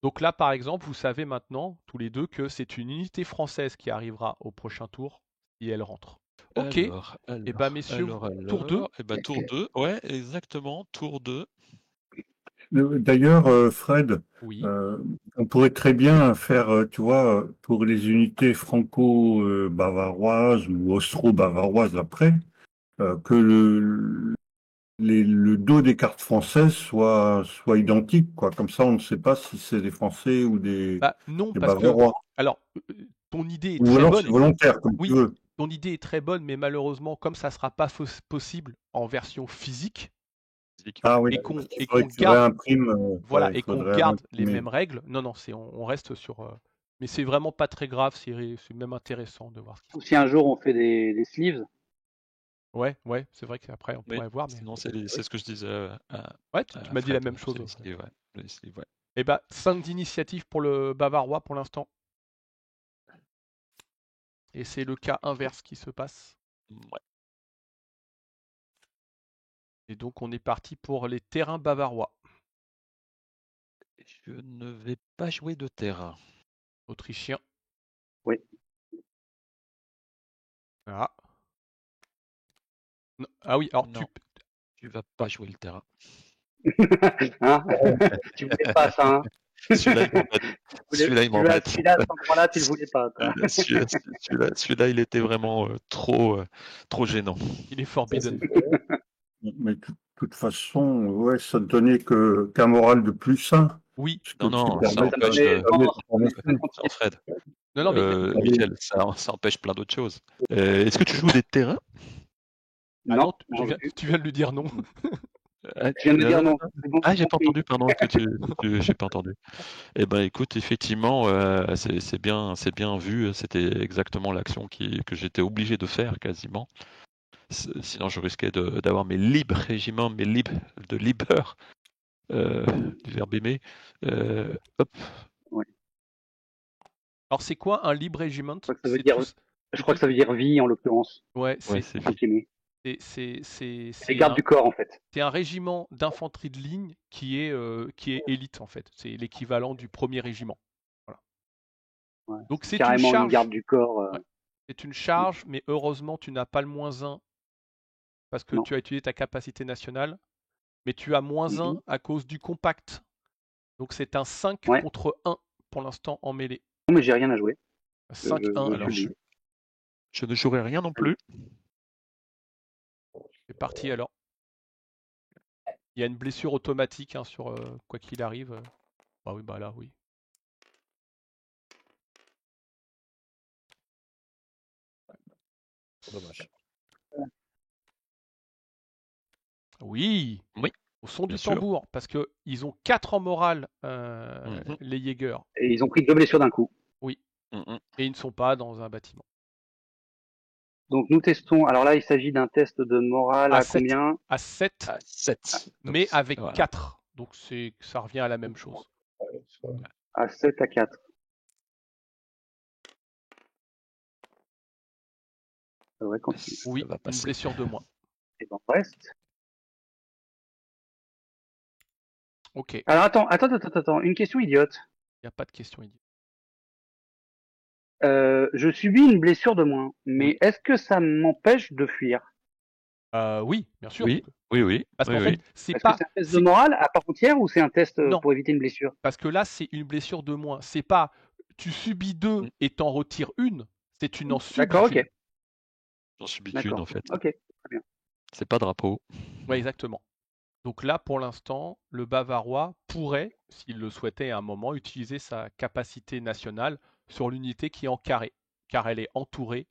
Donc là, par exemple, vous savez maintenant, tous les deux, que c'est une unité française qui arrivera au prochain tour si elle rentre. Ok, Alors, et bah messieurs, tour 2. Eh ben, tour 2, ouais, exactement, tour 2. D'ailleurs, Fred, Oui. on pourrait très bien faire, tu vois, pour les unités franco-bavaroises ou austro-bavaroises après, que le dos des cartes françaises soit identique, quoi. Comme ça, on ne sait pas si c'est des Français ou des Bah non, parce que Bavarois. alors ton idée est Ou très alors bonne. c'est volontaire, comme Oui, tu veux. ton idée est très bonne, mais malheureusement, comme ça sera pas possible en version physique Ah oui, et qu'on il et faudrait qu'on que tu garde, réimprimes, voilà, ouais, il et qu'on faudrait garde les réimprimer. mêmes règles. Non, non, on reste sur. Mais c'est vraiment pas très grave, c'est même intéressant de voir ce qui se Ou si un jour on fait des sleeves, passe. Ouais, c'est vrai qu'après on Oui, pourrait voir, mais sinon c'est ce que je disais ouais, tu m'as dit la Fred, même c'est chose. les sleeves, ouais. Les sleeves, ouais. Et bah 5 d'initiative pour le Bavarois pour l'instant. Et c'est le cas inverse qui se passe. Ouais. Et donc on est parti pour les terrains bavarois. Je ne vais pas jouer de terrain. Autrichien. oui. Ah. Non. Ah oui, alors Non, tu vas pas jouer le terrain. Hein tu voulais pas ça, hein Celui-là, il m'embête. Celui-là, il m'embête. Celui-là, à cet endroit-là, tu le voulais pas. Quoi. Celui-là, il était vraiment trop gênant. il est forbidden. Mais de toute façon, ouais, ça ne donnait qu'un moral de plus 1. Oui. Non, Ça ça empêche donnait non, Fred. Non, mais Michel, ça empêche plein d'autres choses. Est-ce que tu joues des terrains? ah non, non, tu viens de lui dire non. tu viens de me dire non. C'est bon, Ah, j'ai j'ai pas compris. entendu, pardon, j'ai pas entendu. Eh ben, écoute, effectivement, c'est bien vu. C'était exactement l'action que j'étais obligé de faire quasiment. Sinon, je risquais d'avoir mes libres régiments, mes libres de liber, du verbe aimer. Hop. Ouais. Alors c'est quoi un libre regiment? Je crois que ça veut dire vie en l'occurrence. Ouais, Ouais, c'est Les gardes du corps en fait. c'est un régiment d'infanterie de ligne qui est élite en fait. C'est l'équivalent du premier régiment. Voilà. Ouais, Donc c'est une carrément une charge. garde du corps. Ouais. C'est une charge, mais heureusement tu n'as pas le -1 parce que Non. tu as utilisé ta capacité nationale, mais tu as -1 à cause du compact. Donc c'est un 5 Ouais. contre 1 pour l'instant en mêlée. Non mais j'ai rien à jouer. 5-1. Alors, je ne jouerai rien non plus. C'est parti alors. Il y a une blessure automatique hein, sur quoi qu'il arrive. Bah oui, bah là, oui. Dommage. Oui. Oui, Au son du bien sûr. tambour, parce que ils ont 4 en morale, Mhm. les Jaegers. Et ils ont pris 2 blessures d'un coup. Oui. Mhm. Et ils ne sont pas dans un bâtiment. Donc nous testons. Alors là, il s'agit d'un test de morale à 7. combien? À 7, À 7. mais avec Voilà. 4. Donc ça revient à la même chose. À 7 à 4. Ça devrait continuer. Oui, Ça va une passer. blessure de moins. Et ben, on reste. Ok, il Alors attends. Une question idiote. n'y a pas de question idiote. Je subis une blessure de moins, mais Oui. est-ce que ça m'empêche de fuir? Oui, bien sûr. Oui. Parce qu'en oui. fait, c'est Est-ce pas. que c'est un test de morale à part entière ou c'est un test Non. pour éviter une blessure? Parce que là, c'est une blessure de moins. C'est pas tu subis 2 et t'en retires une. C'est une en subis. D'accord, ok. J'en subis D'accord. qu'une en fait. Ok, très bien. C'est pas drapeau. Oui, exactement. Donc là, pour l'instant, le Bavarois pourrait, s'il le souhaitait à un moment, utiliser sa capacité nationale sur l'unité qui est en carré, car elle est entourée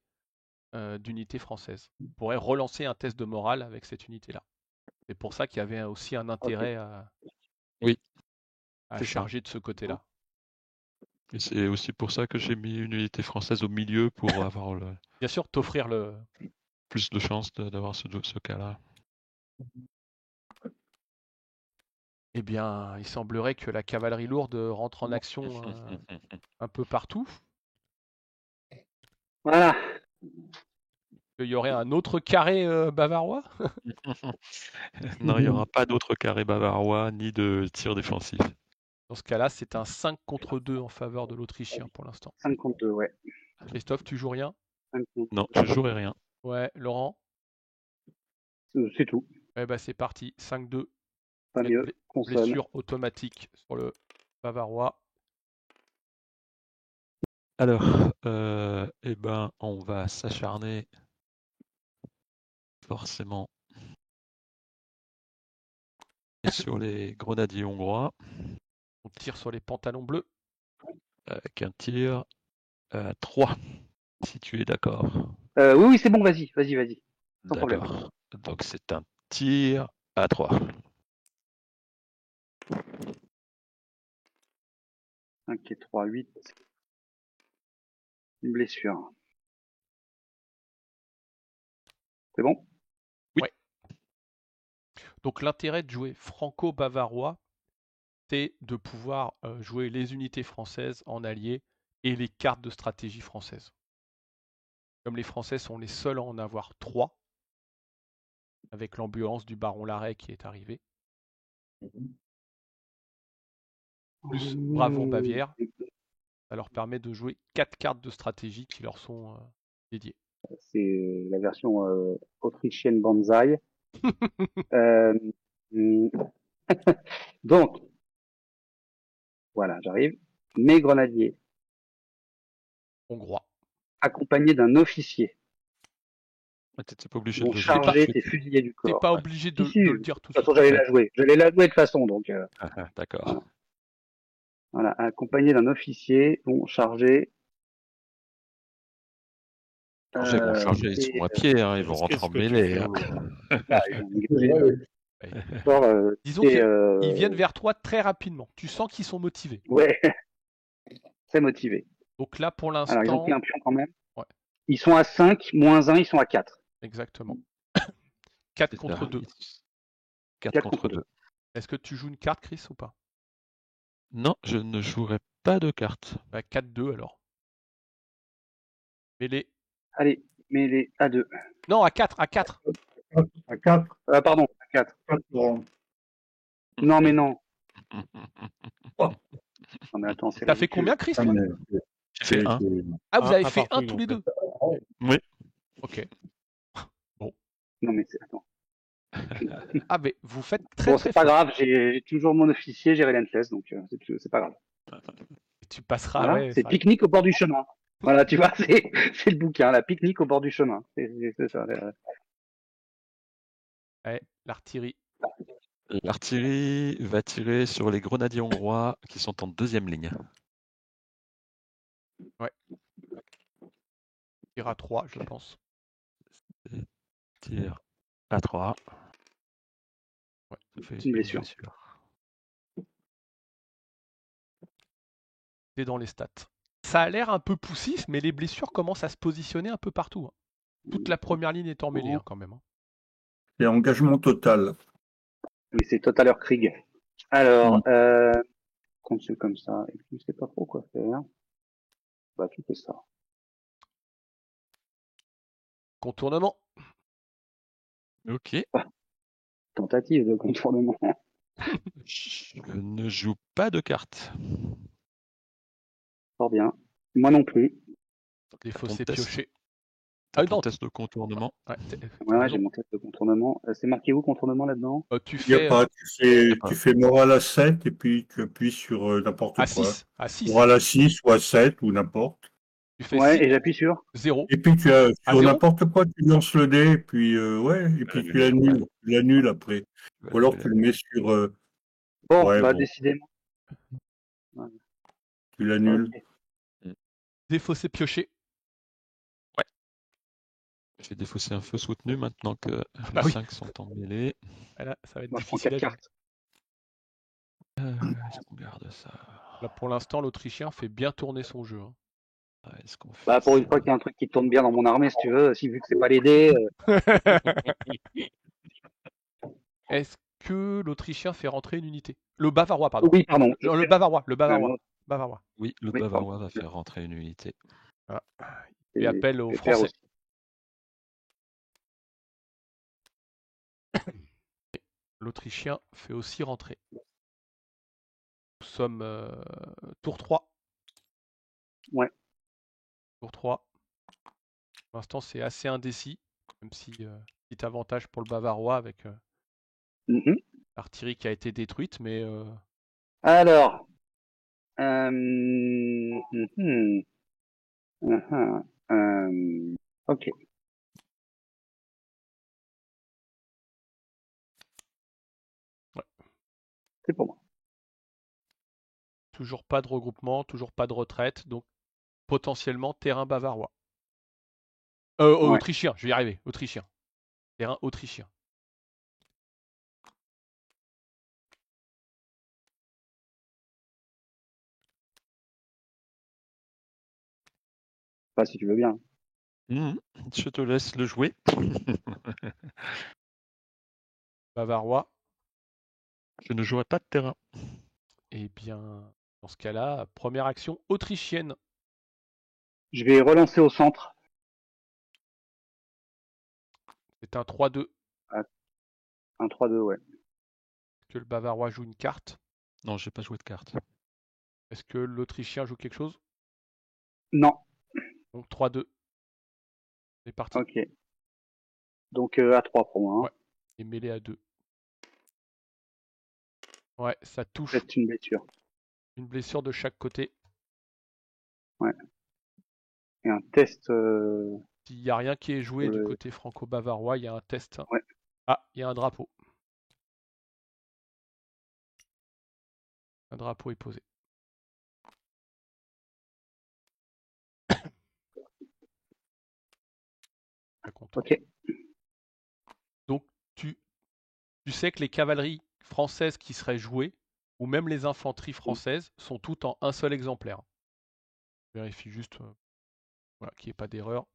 d'unités françaises. Il pourrait relancer un test de morale avec cette unité-là. C'est pour ça qu'il y avait aussi un intérêt Oui. à C'est ça. charger de ce côté-là. Et c'est aussi pour ça que j'ai mis une unité française au milieu pour avoir Bien sûr, t'offrir le. plus de chances d'avoir ce cas-là. Eh bien, il semblerait que la cavalerie lourde rentre en action un peu partout. Voilà. Il y aurait un autre carré bavarois. Non, il n'y aura pas d'autre carré bavarois ni de tir défensif. Dans ce cas-là, c'est un 5 contre 2 en faveur de l'Autrichien pour l'instant. 5 contre 2, ouais. Christophe, tu joues rien? 5 contre Non, je jouerai rien. Ouais, Laurent? C'est tout. Eh ben, c'est parti, 5-2. Pas mieux. Consonne. Blessure automatique sur le bavarois. Alors, eh ben, on va s'acharner forcément sur les grenadiers hongrois On tire sur les pantalons bleus. avec un tir à 3, si tu es d'accord. Oui, c'est bon, vas-y. Sans problème. D'accord. Donc c'est un tir à 3. 5 et 3, 8. Une blessure. C'est bon? Donc l'intérêt de jouer franco-bavarois, c'est de pouvoir jouer les unités françaises en allié et les cartes de stratégie françaises. Comme les Français sont les seuls à en avoir 3, avec l'ambulance du baron Larrey qui est arrivé, plus Bravo Bavière, ça leur permet de jouer 4 cartes de stratégie qui leur sont dédiées. C'est la version autrichienne Banzai. Donc, voilà, j'arrive. Mes grenadiers, Hongrois. accompagnés d'un officier, T'étais pas obligé vont de le charger dire. tes fusiliers du T'es corps. pas obligé de Si, le dire tout De de toute façon, suite. j'allais la jouer. J'allais la jouer de toute façon, donc D'accord. voilà, accompagnés d'un officier, vont charger. Ils vont charger, ils sont à pied, hein, ils vont rentrer en mêlée. Hein. Disons qu'ils viennent vers toi très rapidement. Tu sens qu'ils sont motivés. Ouais, c'est motivé. Donc là, pour Alors, ils ont l'instant, pris un pion quand même. Ouais. Ils sont à 5, moins 1, ils sont à 4. exactement. 4 C'est contre ça. 2. 4 contre 2. Est-ce que tu joues une carte, Chris, ou pas? Non, je ne jouerai pas de carte. Bah, 4-2 alors. Mêlée. Allez, mais les à 2. Non, à 4, à 4. À 4. Pardon, à 4. Non, mais non. Oh. Non, mais attends, c'est T'as fait ridicule. combien, Chris? J'ai fait 1. Ah, vous avez Un fait partout, 1 tous les donc. deux? Oui. Ok. Non, mais c'est... Attends. Ah, mais vous faites très Bon, très c'est pas fort. grave, j'ai toujours mon officier, j'ai relentless, donc c'est pas grave. Tu passeras, Voilà, ouais. c'est ça- pique-nique au bord du chemin. Voilà, tu vois, c'est le bouquin, la pique-nique au bord du chemin. C'est ça. Ouais, l'artillerie. L'artillerie va tirer sur les grenadiers hongrois qui sont en deuxième ligne. Tire à 3, je pense. Tir à 3. Ouais. Ça fait Une blessure. C'est dans les stats. Ça a l'air un peu poussif, mais les blessures commencent à se positionner un peu partout. Hein. Toute la première ligne est emmêlée hein, quand même. Hein. Et engagement total. Oui, c'est Totaler Krieg. Alors, quand c'est comme ça, et puis je sais pas trop quoi faire, bah tu fais ça. Contournement. Ok. Tentative de contournement. Je ne joue pas de carte. Fort bien. Moi non plus. Des Ton fossés test. piochés. T'as Ah, ton non. test de contournement. Ouais, Ouais, j'ai mon test de contournement. C'est marqué où contournement là-dedans? tu Il y a fais pas, tu fais moral à 7 et puis tu appuies sur n'importe à quoi. 6. À 6. Moral à 6 ou à 7 ou n'importe. Tu fais Ouais, 6, et j'appuie sur 0. Et puis tu as À sur zéro n'importe quoi, tu lances le dé et puis ouais, et puis tu l'annules. Tu l'annules après. Ou alors tu le mets sur Bon, ouais, bah bon. décidément. Tu l'annules. Ok. Des fossés piochés. J'ai défaussé un feu soutenu maintenant que Bah les oui. 5 sont en mêlée. Voilà, ça va être Moi, je prends difficile 4 à cartes. Je regarde ça. Là, pour l'instant, l'Autrichien fait bien tourner son jeu. Hein. Ouais, est-ce qu'on fait Bah, pour une ça fois qu'il y a un truc qui tourne bien dans mon armée, si tu veux, si vu que c'est pas les dés, Est-ce que l'Autrichien fait rentrer une unité? Le Bavarois, pardon. oui, pardon. Non, le Bavarois, le Bavarois. non, Bavarois. Oui, le Oui, Bavarois pardon. va faire rentrer une unité. Voilà. Il fait appel aux je vais faire Français. aussi. L'Autrichien fait aussi rentrer. Nous sommes tour 3. Ouais. Tour 3. Pour l'instant, c'est assez indécis, même si petit avantage pour le Bavarois avec Mhm. l'artillerie qui a été détruite, mais Alors. Mhm. Ok. ouais. C'est pour moi. Toujours pas de regroupement, toujours pas de retraite, donc potentiellement terrain bavarois. Ouais. Autrichien, je vais y arriver, autrichien. Terrain autrichien. Pas si tu veux bien. Je te laisse le jouer. Bavarois. Je ne jouerai pas de terrain. Eh bien, dans ce cas-là, première action autrichienne. Je vais relancer au centre. C'est un 3-2. Un 3-2, ouais. Est-ce que le Bavarois joue une carte? Non, j'ai pas joué de carte. Est-ce que l'Autrichien joue quelque chose? Non. Donc 3-2. C'est parti. Ok. Donc à 3 pour moi. Hein. Ouais. Et mêlé à 2. Ouais, ça touche. C'est une blessure. Une blessure de chaque côté. Ouais. Et un test. S'il n'y a rien qui est joué du côté franco-bavarois, il y a un test. Ouais. Ah, il y a un drapeau. Un drapeau est posé. Ok. Donc, tu sais que les cavaleries françaises qui seraient jouées, ou même les infanteries françaises, sont toutes en un seul exemplaire. Je vérifie juste voilà, qu'il n'y ait pas d'erreur.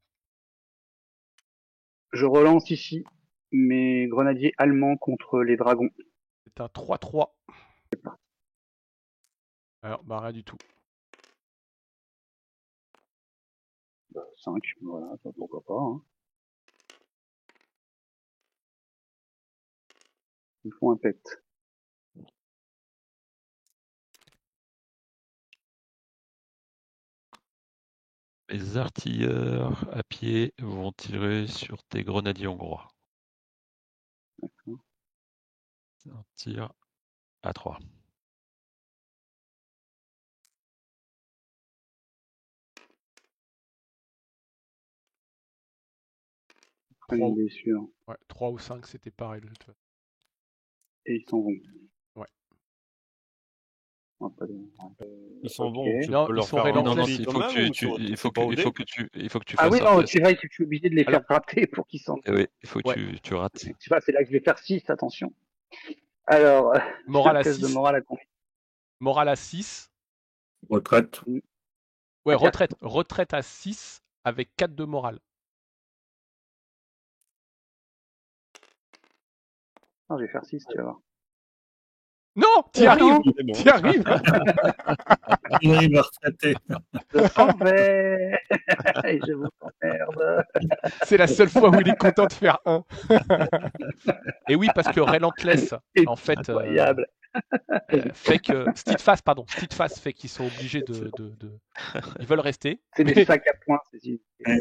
Je relance ici mes grenadiers allemands contre les dragons. C'est un 3-3. Alors, bah rien du tout. 5, voilà, pourquoi pas. Hein. Ils font un pet. Les artilleurs à pied vont tirer sur tes grenadiers hongrois. D'accord. Un tir à 3. Une blessure. Ouais, 3 ou 5, c'était pareil. De toute façon. Et ils s'en vont. Ouais. Ils sont Ok. bons. Tu Non, peux ils leur sont faire un relentless. Non, petit il quand faut même, que ou il faut pas au dé que tu Ah fasses oui, un non, test. c'est vrai que je suis obligé de les Alors- faire rater pour qu'ils s'en. Oui, il faut que Ouais. tu rates. Je sais pas, c'est là que je vais faire 6, attention. Alors, Morale à test 6. de morale à combien? Morale à 6. Retraite. Ouais, À 4. retraite. Retraite à 6 avec 4 de morale. Non, je vais faire 6, tu vas voir. Non, t'y Ah arrives. non. C'est bon. T'y arrives. Il arrive à retraiter. Je s'en vais et je vous emmerde. C'est la seule fois où il est content de faire 1. Et oui, parce que Relentless, C'est en fait, incroyable. fait que Steadfast fait qu'ils sont obligés de... Ils veulent rester. C'est mais- des sacs à points.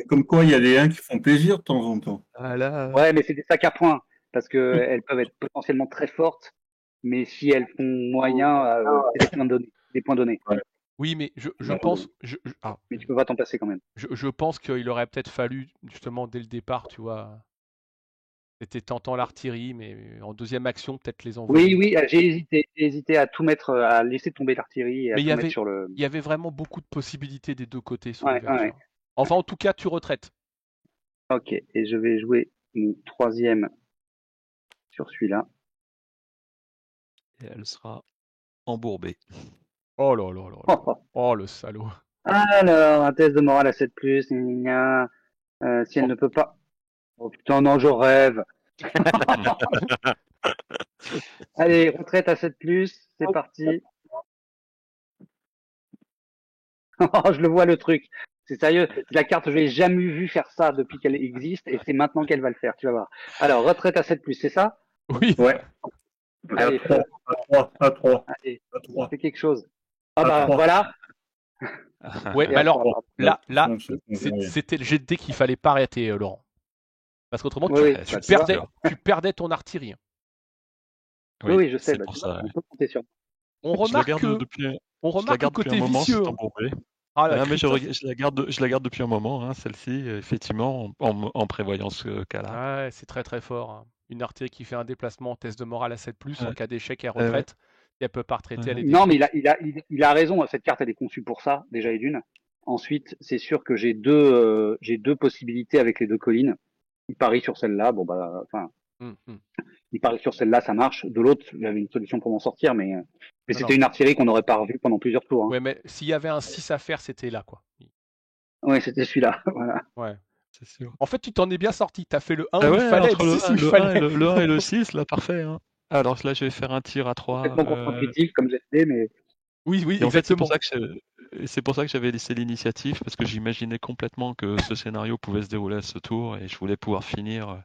Comme quoi, il y a des 1 qui font plaisir de temps en temps. Voilà. Ouais, mais c'est des sacs à points parce que elles peuvent être potentiellement très fortes, mais si elles font moyen, c'est des points donnés. Oui, mais je pense... Mais tu peux pas t'en passer quand même. Je pense qu'il aurait peut-être fallu, justement, dès le départ, tu vois... C'était tentant l'artillerie, mais en deuxième action, peut-être les envoyer. Oui, j'ai hésité à tout mettre, à laisser tomber l'artillerie et à Mais tout mettre sur le. il y avait vraiment beaucoup de possibilités des deux côtés sur Ouais, l'ouverture. ouais. Enfin, en tout cas, tu retraites. Ok, et je vais jouer une 3e sur celui-là. Et elle sera embourbée. Oh là là là là. Oh le salaud. Alors, un test de morale à 7+, si elle ne peut pas... Oh putain, non, je rêve. Allez, retraite à 7+, c'est parti. Oh, je le vois le truc. C'est sérieux, la carte, je l'ai jamais vu faire ça depuis qu'elle existe et c'est maintenant qu'elle va le faire, tu vas voir. Alors, retraite à 7+, c'est ça? Oui. Ouais. Allez, À 3. allez, À 3. fais quelque chose. Ah À bah trois. voilà. Ouais, Et mais à alors, trois. là, C'est- c'était le jet de dés qu'il fallait pas arrêter, Laurent. Parce qu'autrement, Oui, oui, tu bah, tu vois. tu perdais ton artillerie. Oui, oui, je sais, c'est bah, pour tu vois, ça. on peut compter sur moi. On Je la remarque garde que, depuis, on je la remarque le garde depuis côté un moment, vicieux. c'est embourbé. Ah, là, Ah, mais Christophe. je la garde depuis un moment, hein, celle-ci, effectivement, en prévoyant ce cas-là. Ouais, c'est très très fort, hein. Une artillerie qui fait un déplacement en test de morale à 7+, en Ouais. cas d'échec et Ouais, ouais. retraite, et elle peut pas retraiter, elle est Non, mais détruite. il a raison. Cette carte, elle est conçue pour ça, déjà et d'une. Ensuite, c'est sûr que j'ai deux possibilités avec les deux collines. Il parie sur celle-là. Bon, bah, enfin, Hum, hum. il parie sur celle-là, ça marche. De l'autre, j'avais une solution pour m'en sortir, mais Non, c'était non. une artillerie qu'on n'aurait pas revue pendant plusieurs tours. Hein. Ouais, mais s'il y avait un 6 à faire, c'était là, quoi. Ouais, c'était celui-là. Voilà. Ouais. C'est sûr. En fait, tu t'en es bien sorti. T'as fait le 1 Ah où il ouais, fallait, entre le le 6 où 1, il le 1 fallait. le 1 et le 6, là, parfait. Hein. Alors là, je vais faire un tir à 3. Complètement contre-intuitif, comme j'ai fait, mais Oui, oui, Et en fait, exactement. c'est pour ça que j'avais laissé l'initiative, parce que j'imaginais complètement que ce scénario pouvait se dérouler à ce tour, et je voulais pouvoir finir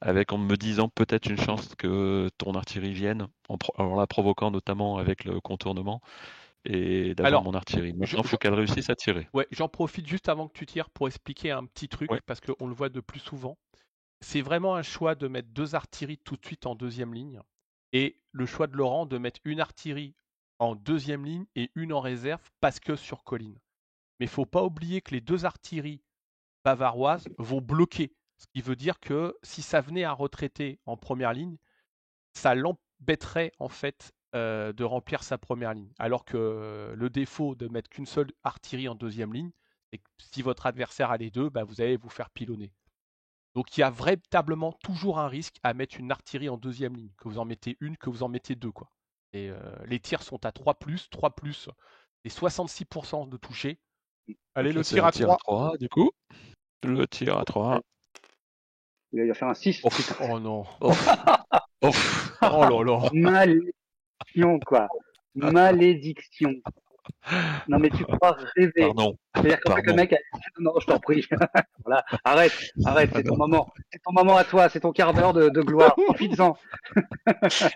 avec, en me disant peut-être une chance que ton artillerie vienne, en la provoquant notamment avec le contournement, et d'avoir Alors, mon artillerie. je- Maintenant, il faut qu'elle réussisse à tirer. ouais, j'en profite juste avant que tu tires pour expliquer un petit truc, Ouais. parce qu'on le voit de plus souvent. C'est vraiment un choix de mettre 2 artilleries tout de suite en deuxième ligne, et le choix de Laurent de mettre une artillerie en deuxième ligne et une en réserve parce que sur colline. Mais il ne faut pas oublier que les 2 artilleries bavaroises vont bloquer. Ce qui veut dire que si ça venait à retraiter en première ligne, ça l'embêterait en fait de remplir sa première ligne. Alors que le défaut de mettre qu'une seule artillerie en deuxième ligne, c'est que si votre adversaire a les deux, bah, vous allez vous faire pilonner. Donc il y a véritablement toujours un risque à mettre une artillerie en deuxième ligne, que vous en mettez une, que vous en mettez deux, quoi. Et les tirs sont à 3+, 3+, et 66% de toucher. Allez, Donc le là, c'est tir un à tir à 3. 3, du coup. Le tir à 3. il va faire un 6. Oh, Putain. Oh non. oh, oh. Oh là là. Malédiction, quoi. Malédiction. Non, mais tu crois rêver. Pardon. C'est-à-dire qu'en fait, le Pardon. mec a... Non, je t'en prie. Voilà. Arrête, c'est ton moment. C'est ton moment à toi, c'est ton quart d'heure de gloire. Profites-en.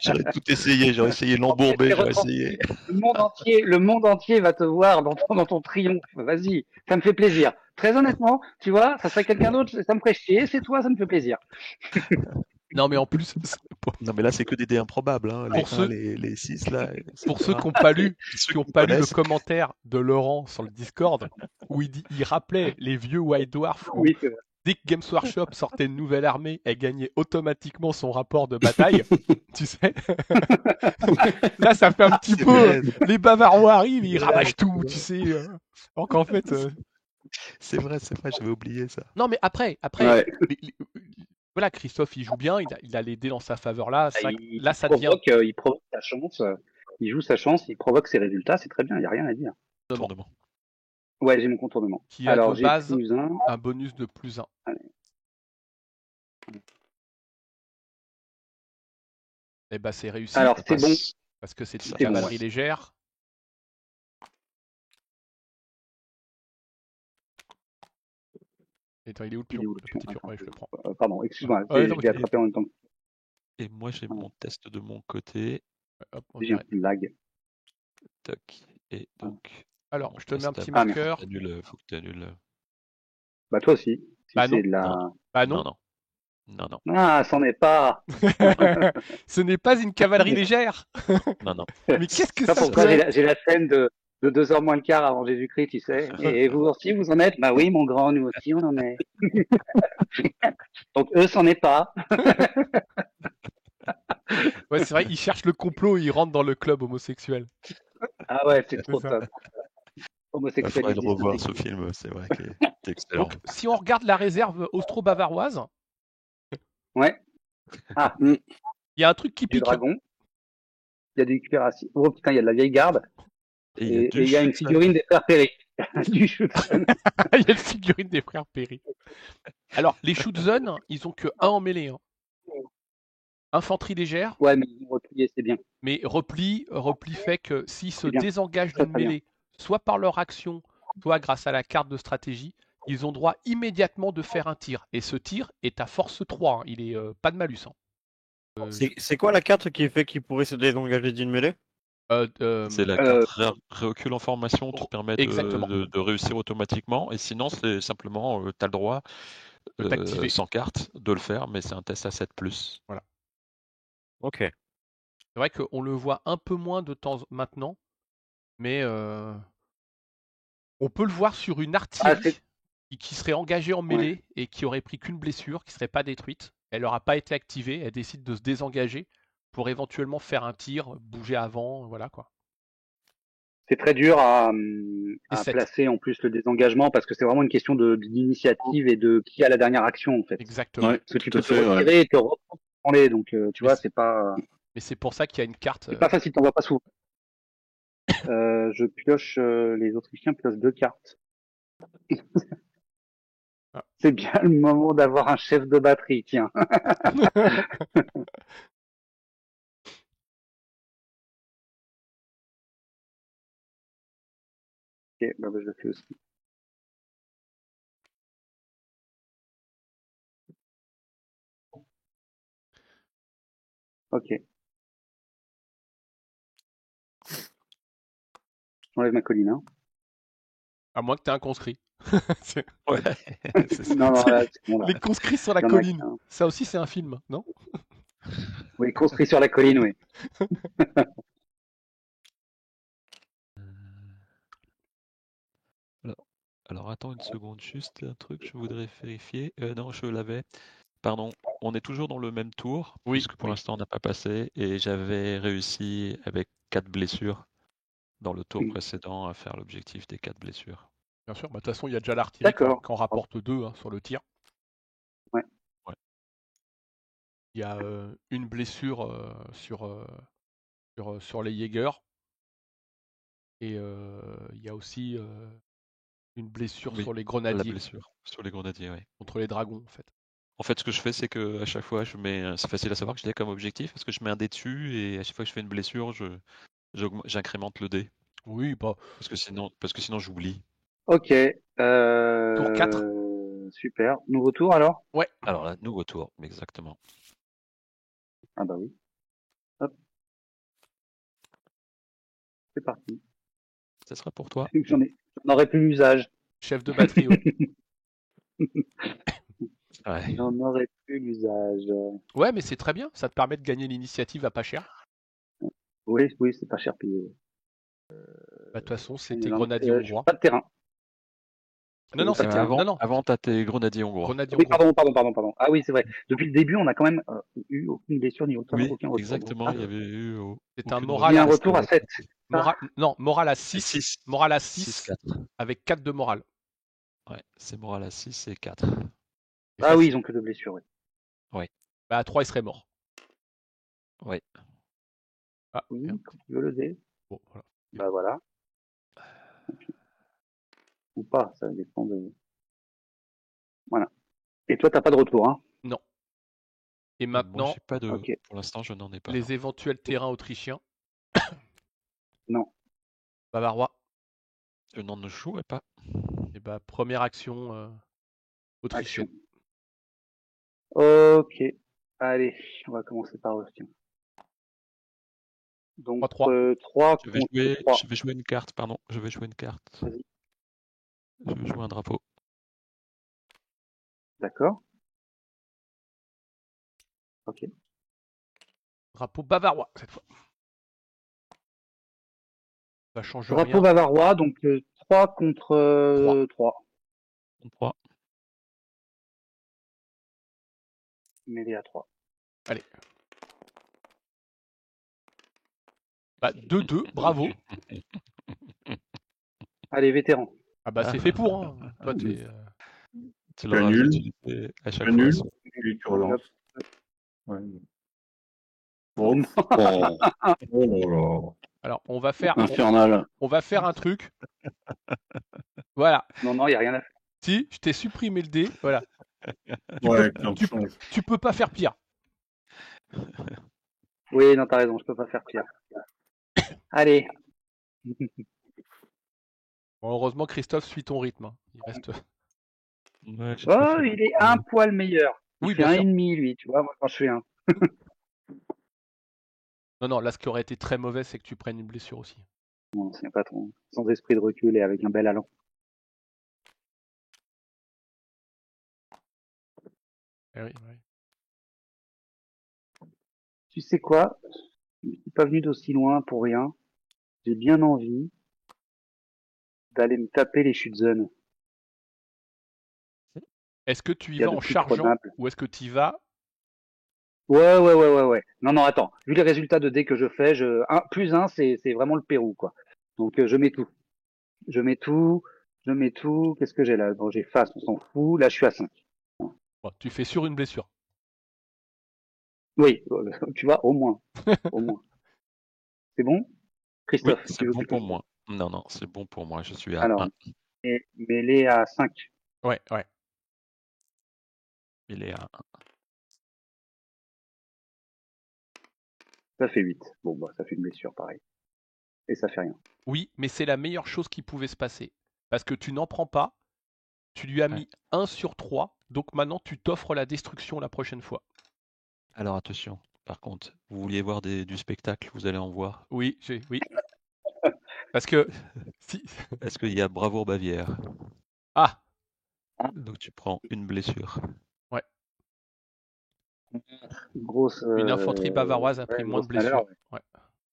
J'aurais tout essayé, j'aurais essayé l'embourber, j'aurais essayé. Le monde entier va te voir dans ton triomphe. Vas-y, ça me fait plaisir. Très honnêtement, tu vois, ça serait quelqu'un d'autre, ça me ferait chier. C'est toi, ça me fait plaisir. Non, mais en plus, Non, mais là, c'est que des dés improbables. Hein. Les Pour ceux- 1, les 6, là. pour etc. ceux qui n'ont pas lu, Ceux qui n'ont qui pas lu le connaissent. commentaire de Laurent sur le Discord, où il rappelait les vieux White Dwarf, où Oui, c'est vrai. dès que Games Workshop sortait une nouvelle armée, elle gagnait automatiquement son rapport de bataille. Tu sais. Là, ça fait un petit C'est peu. vrai. Les Bavarois arrivent, ils ravagent tout, tu sais. Alors qu'en fait. C'est vrai, j'avais oublié ça. Non, mais après, Ouais. voilà, Christophe, il joue bien, il a les dés dans sa faveur là. Là, ça devient. Il provoque sa chance. Il joue sa chance, il provoque ses résultats. C'est très bien, il n'y a rien à dire. Tournement. Ouais, j'ai mon contournement. Qui a Alors, de j'ai base +1. un bonus de +1. Allez. Et bah, c'est réussi. Alors, c'est bon. Parce que c'est une C'est cavalerie bon, légère. Et attends, il est où le pion? Il est où, le Le petit pion pion, ouais, je le prends. Pardon, excuse-moi, Ouais, je non, l'ai attrapé en même temps. Et moi, j'ai mon test de mon côté. Hop, on J'ai un dirait. peu de lag. Tac. Et donc. Alors, mon je te mets un test petit à- marqueur. Faut que tu annules. Bah, toi aussi. Si Bah, c'est non. de la... Bah non. Non. Ah, c'en est pas. Ce n'est pas une cavalerie légère. Non. Mais qu'est-ce que Ça, ça pourquoi peut être? j'ai la scène de 2h moins le quart avant Jésus-Christ, tu sais. Et vous aussi, vous en êtes? Bah oui, mon grand, nous aussi, on en est. Donc, eux, c'en est pas. Ouais, c'est vrai, il cherche le complot, il rentre dans le club homosexuel. Ah ouais, c'est trop C'est ça. top. Il Homosexualité. faudrait le revoir ce film, c'est vrai qu'il est excellent. Donc, si on regarde la réserve austro-bavaroise, Ouais. Ah, il y a un truc qui du pique. dragon. Il y a des récupérations. Oh putain, il y a de la vieille garde. Et Et il y a une figurine des frères Perry. Du Schutzen. Il y a une figurine des frères Perry. Alors, les Schutzen, ils ont que 1 en mêlée. Hein. Infanterie légère, Ouais, mais ils ont replié, c'est bien. mais repli fait que s'ils se C'est bien. désengagent Très, d'une très bien. mêlée, soit par leur action, soit grâce à la carte de stratégie, ils ont droit immédiatement de faire un tir. Et ce tir est à force 3. Hein. Il est pas de malus. Hein. C'est quoi la carte qui fait qu'il pourrait se désengager d'une mêlée? C'est la carte recul en formation qui permet exactement. de réussir automatiquement. Et sinon, c'est simplement, tu as le droit, De t'activer. sans carte, de le faire, mais c'est un test à 7+. Voilà. Ok. C'est vrai qu'on le voit un peu moins de temps maintenant, mais on peut le voir sur une artillerie qui serait engagée en mêlée et qui aurait pris qu'une blessure, qui serait pas détruite. Elle n'aura pas été activée, elle décide de se désengager pour éventuellement faire un tir, bouger avant, voilà quoi. C'est très dur à sept. placer en plus le désengagement parce que c'est vraiment une question d'initiative et de qui a la dernière action en fait. Exactement. Ouais, Parce que tu tout peux à te fait, retirer et te reprendre, donc tu vois, c'est pas. Mais c'est pour ça qu'il y a une carte. C'est pas facile, t'en vois pas souvent. Je pioche les Autrichiens piochent 2 cartes. Ah. C'est bien le moment d'avoir un chef de batterie, tiens. Ok, bah, je le fais aussi. Ok. J'enlève ma colline. Hein. À moins que tu aies un conscrit. Ouais, c'est ça. Non, là, c'est bon, là. Les conscrits sur la Il y en a colline. qu'un. Ça aussi, c'est un film, non? Oui, construit sur la colline, oui. Alors, attends une seconde, juste un truc, je voudrais vérifier. Non, je l'avais. Pardon, on est toujours dans le même tour, Oui, puisque pour l'instant on n'a pas passé, et j'avais réussi avec 4 blessures dans le tour précédent à faire l'objectif des 4 blessures. Bien sûr, de toute façon, il y a déjà l'artillerie qui en rapporte 2 sur le tir. Ouais. Il y a une blessure sur les Jaegers. Et il y a aussi une blessure sur les grenadiers. La blessure sur les grenadiers, oui. Contre les dragons, en fait. En fait, ce que je fais, c'est que à chaque fois, c'est facile à savoir que je l'ai comme objectif, parce que je mets un dé dessus, et à chaque fois que je fais une blessure, j'incrémente le dé. Oui, bah. Parce que sinon j'oublie. Ok. Tour 4. Super. Nouveau tour alors? Ouais. Alors là, nouveau tour, exactement. Ah bah oui. Hop. C'est parti. Ça sera pour toi. J'en aurais plus l'usage. Chef de batterie, oui. Ouais. J'en aurais plus l'usage. Ouais, mais c'est très bien. Ça te permet de gagner l'initiative à pas cher. Oui, c'est pas cher payé. De toute façon, c'est tes grenadiers hongrois. Pas de terrain. Non, c'était avant t'as tes grenadiers hongrois. Oui, pardon. Ah oui, c'est vrai. Depuis le début, on a quand même eu aucune blessure ni aucun Oui, aucun retour. exactement. Il y avait eu. C'est un aucune moral. Il y a un retour à 7. Moral à 6. Moral à 6. 4. Avec 4 de moral. Ouais, c'est moral à 6 et 4. Ah oui, ils ont que 2 blessures, oui. Oui. Bah, à 3, ils seraient morts. Oui. Ah, oui, quand tu veux le dé. Bon, voilà. Bah voilà. Ou pas, ça dépend de. Voilà. Et toi, t'as pas de retour, hein? Non. Et maintenant, moi, pas de... Okay. Pour l'instant, je n'en ai pas. Les éventuels terrains autrichiens. Non. Bavarois. Je n'en jouerai pas. Et bah, première action autrichienne. Ok. Allez, on va commencer par eux. Donc 3. 3 je vais jouer une carte, pardon. Je vais jouer une carte. Vas-y. Je vais jouer un drapeau. D'accord. Ok. Drapeau bavarois, cette fois. Ça change drapeau rien. Bavarois, donc 3 contre 3. 3. Mêlée à 3. Allez. Bah, 2-2, bravo. Allez, vétéran. Ah bah c'est fait pour, hein. Toi, tu l'auras nul. À chaque fois. Nul. Puis tu relances. Ouais. Bon. Oh là là. Alors, on va faire Infernal. un truc. Voilà. Non, il n'y a rien à faire. Si, je t'ai supprimé le dé. Voilà. Ouais, Tu peux pas faire pire. Oui, non, t'as raison, je peux pas faire pire. Allez. Bon, heureusement, Christophe suit ton rythme. Hein. Il reste. Ouais, j'ai pas Oh, fait il est beaucoup. un poil meilleur. Il Oui, fait bien un sûr. et demi, lui, tu vois, moi, quand je fais un. Non, là, ce qui aurait été très mauvais, c'est que tu prennes une blessure aussi. Bon, c'est pas trop. Sans esprit de recul et avec un bel allant. Eh oui, oui. Tu sais quoi? Je suis pas venu d'aussi loin pour rien. J'ai bien envie d'aller me taper les Schutzen. Est-ce que tu y Il y a vas de en plus chargeant prenable. ou est-ce que tu y vas? Ouais. Non, attends. Vu les résultats de dés que je fais, plus un, c'est vraiment le Pérou, quoi. Donc, je mets tout. Je mets tout. Qu'est-ce que j'ai là? Bon, j'ai face, on s'en fout. Là, je suis à 5. Bon, tu fais sur une blessure. Oui, tu vois, au moins. Au moins. C'est bon? Oui, Christophe, c'est tu veux bon que je pour te- moi. Non, c'est bon pour moi. Je suis à Alors, 1. mets-les à 5. Ouais. Il est à 1. Ça fait 8. Bon, bah, ça fait une blessure, pareil. Et ça fait rien. Oui, mais c'est la meilleure chose qui pouvait se passer. Parce que tu n'en prends pas, tu lui as Ouais. mis 1 sur 3, donc maintenant tu t'offres la destruction la prochaine fois. Alors attention, par contre, vous vouliez voir du spectacle, vous allez en voir. Oui, oui. Parce que si. Est-ce qu'il y a Bravoure Bavière? Ah, Donc tu prends une blessure. ouais. Grosse. Une infanterie bavaroise a pris ouais, moins de grosse malheur, blessures. Ouais.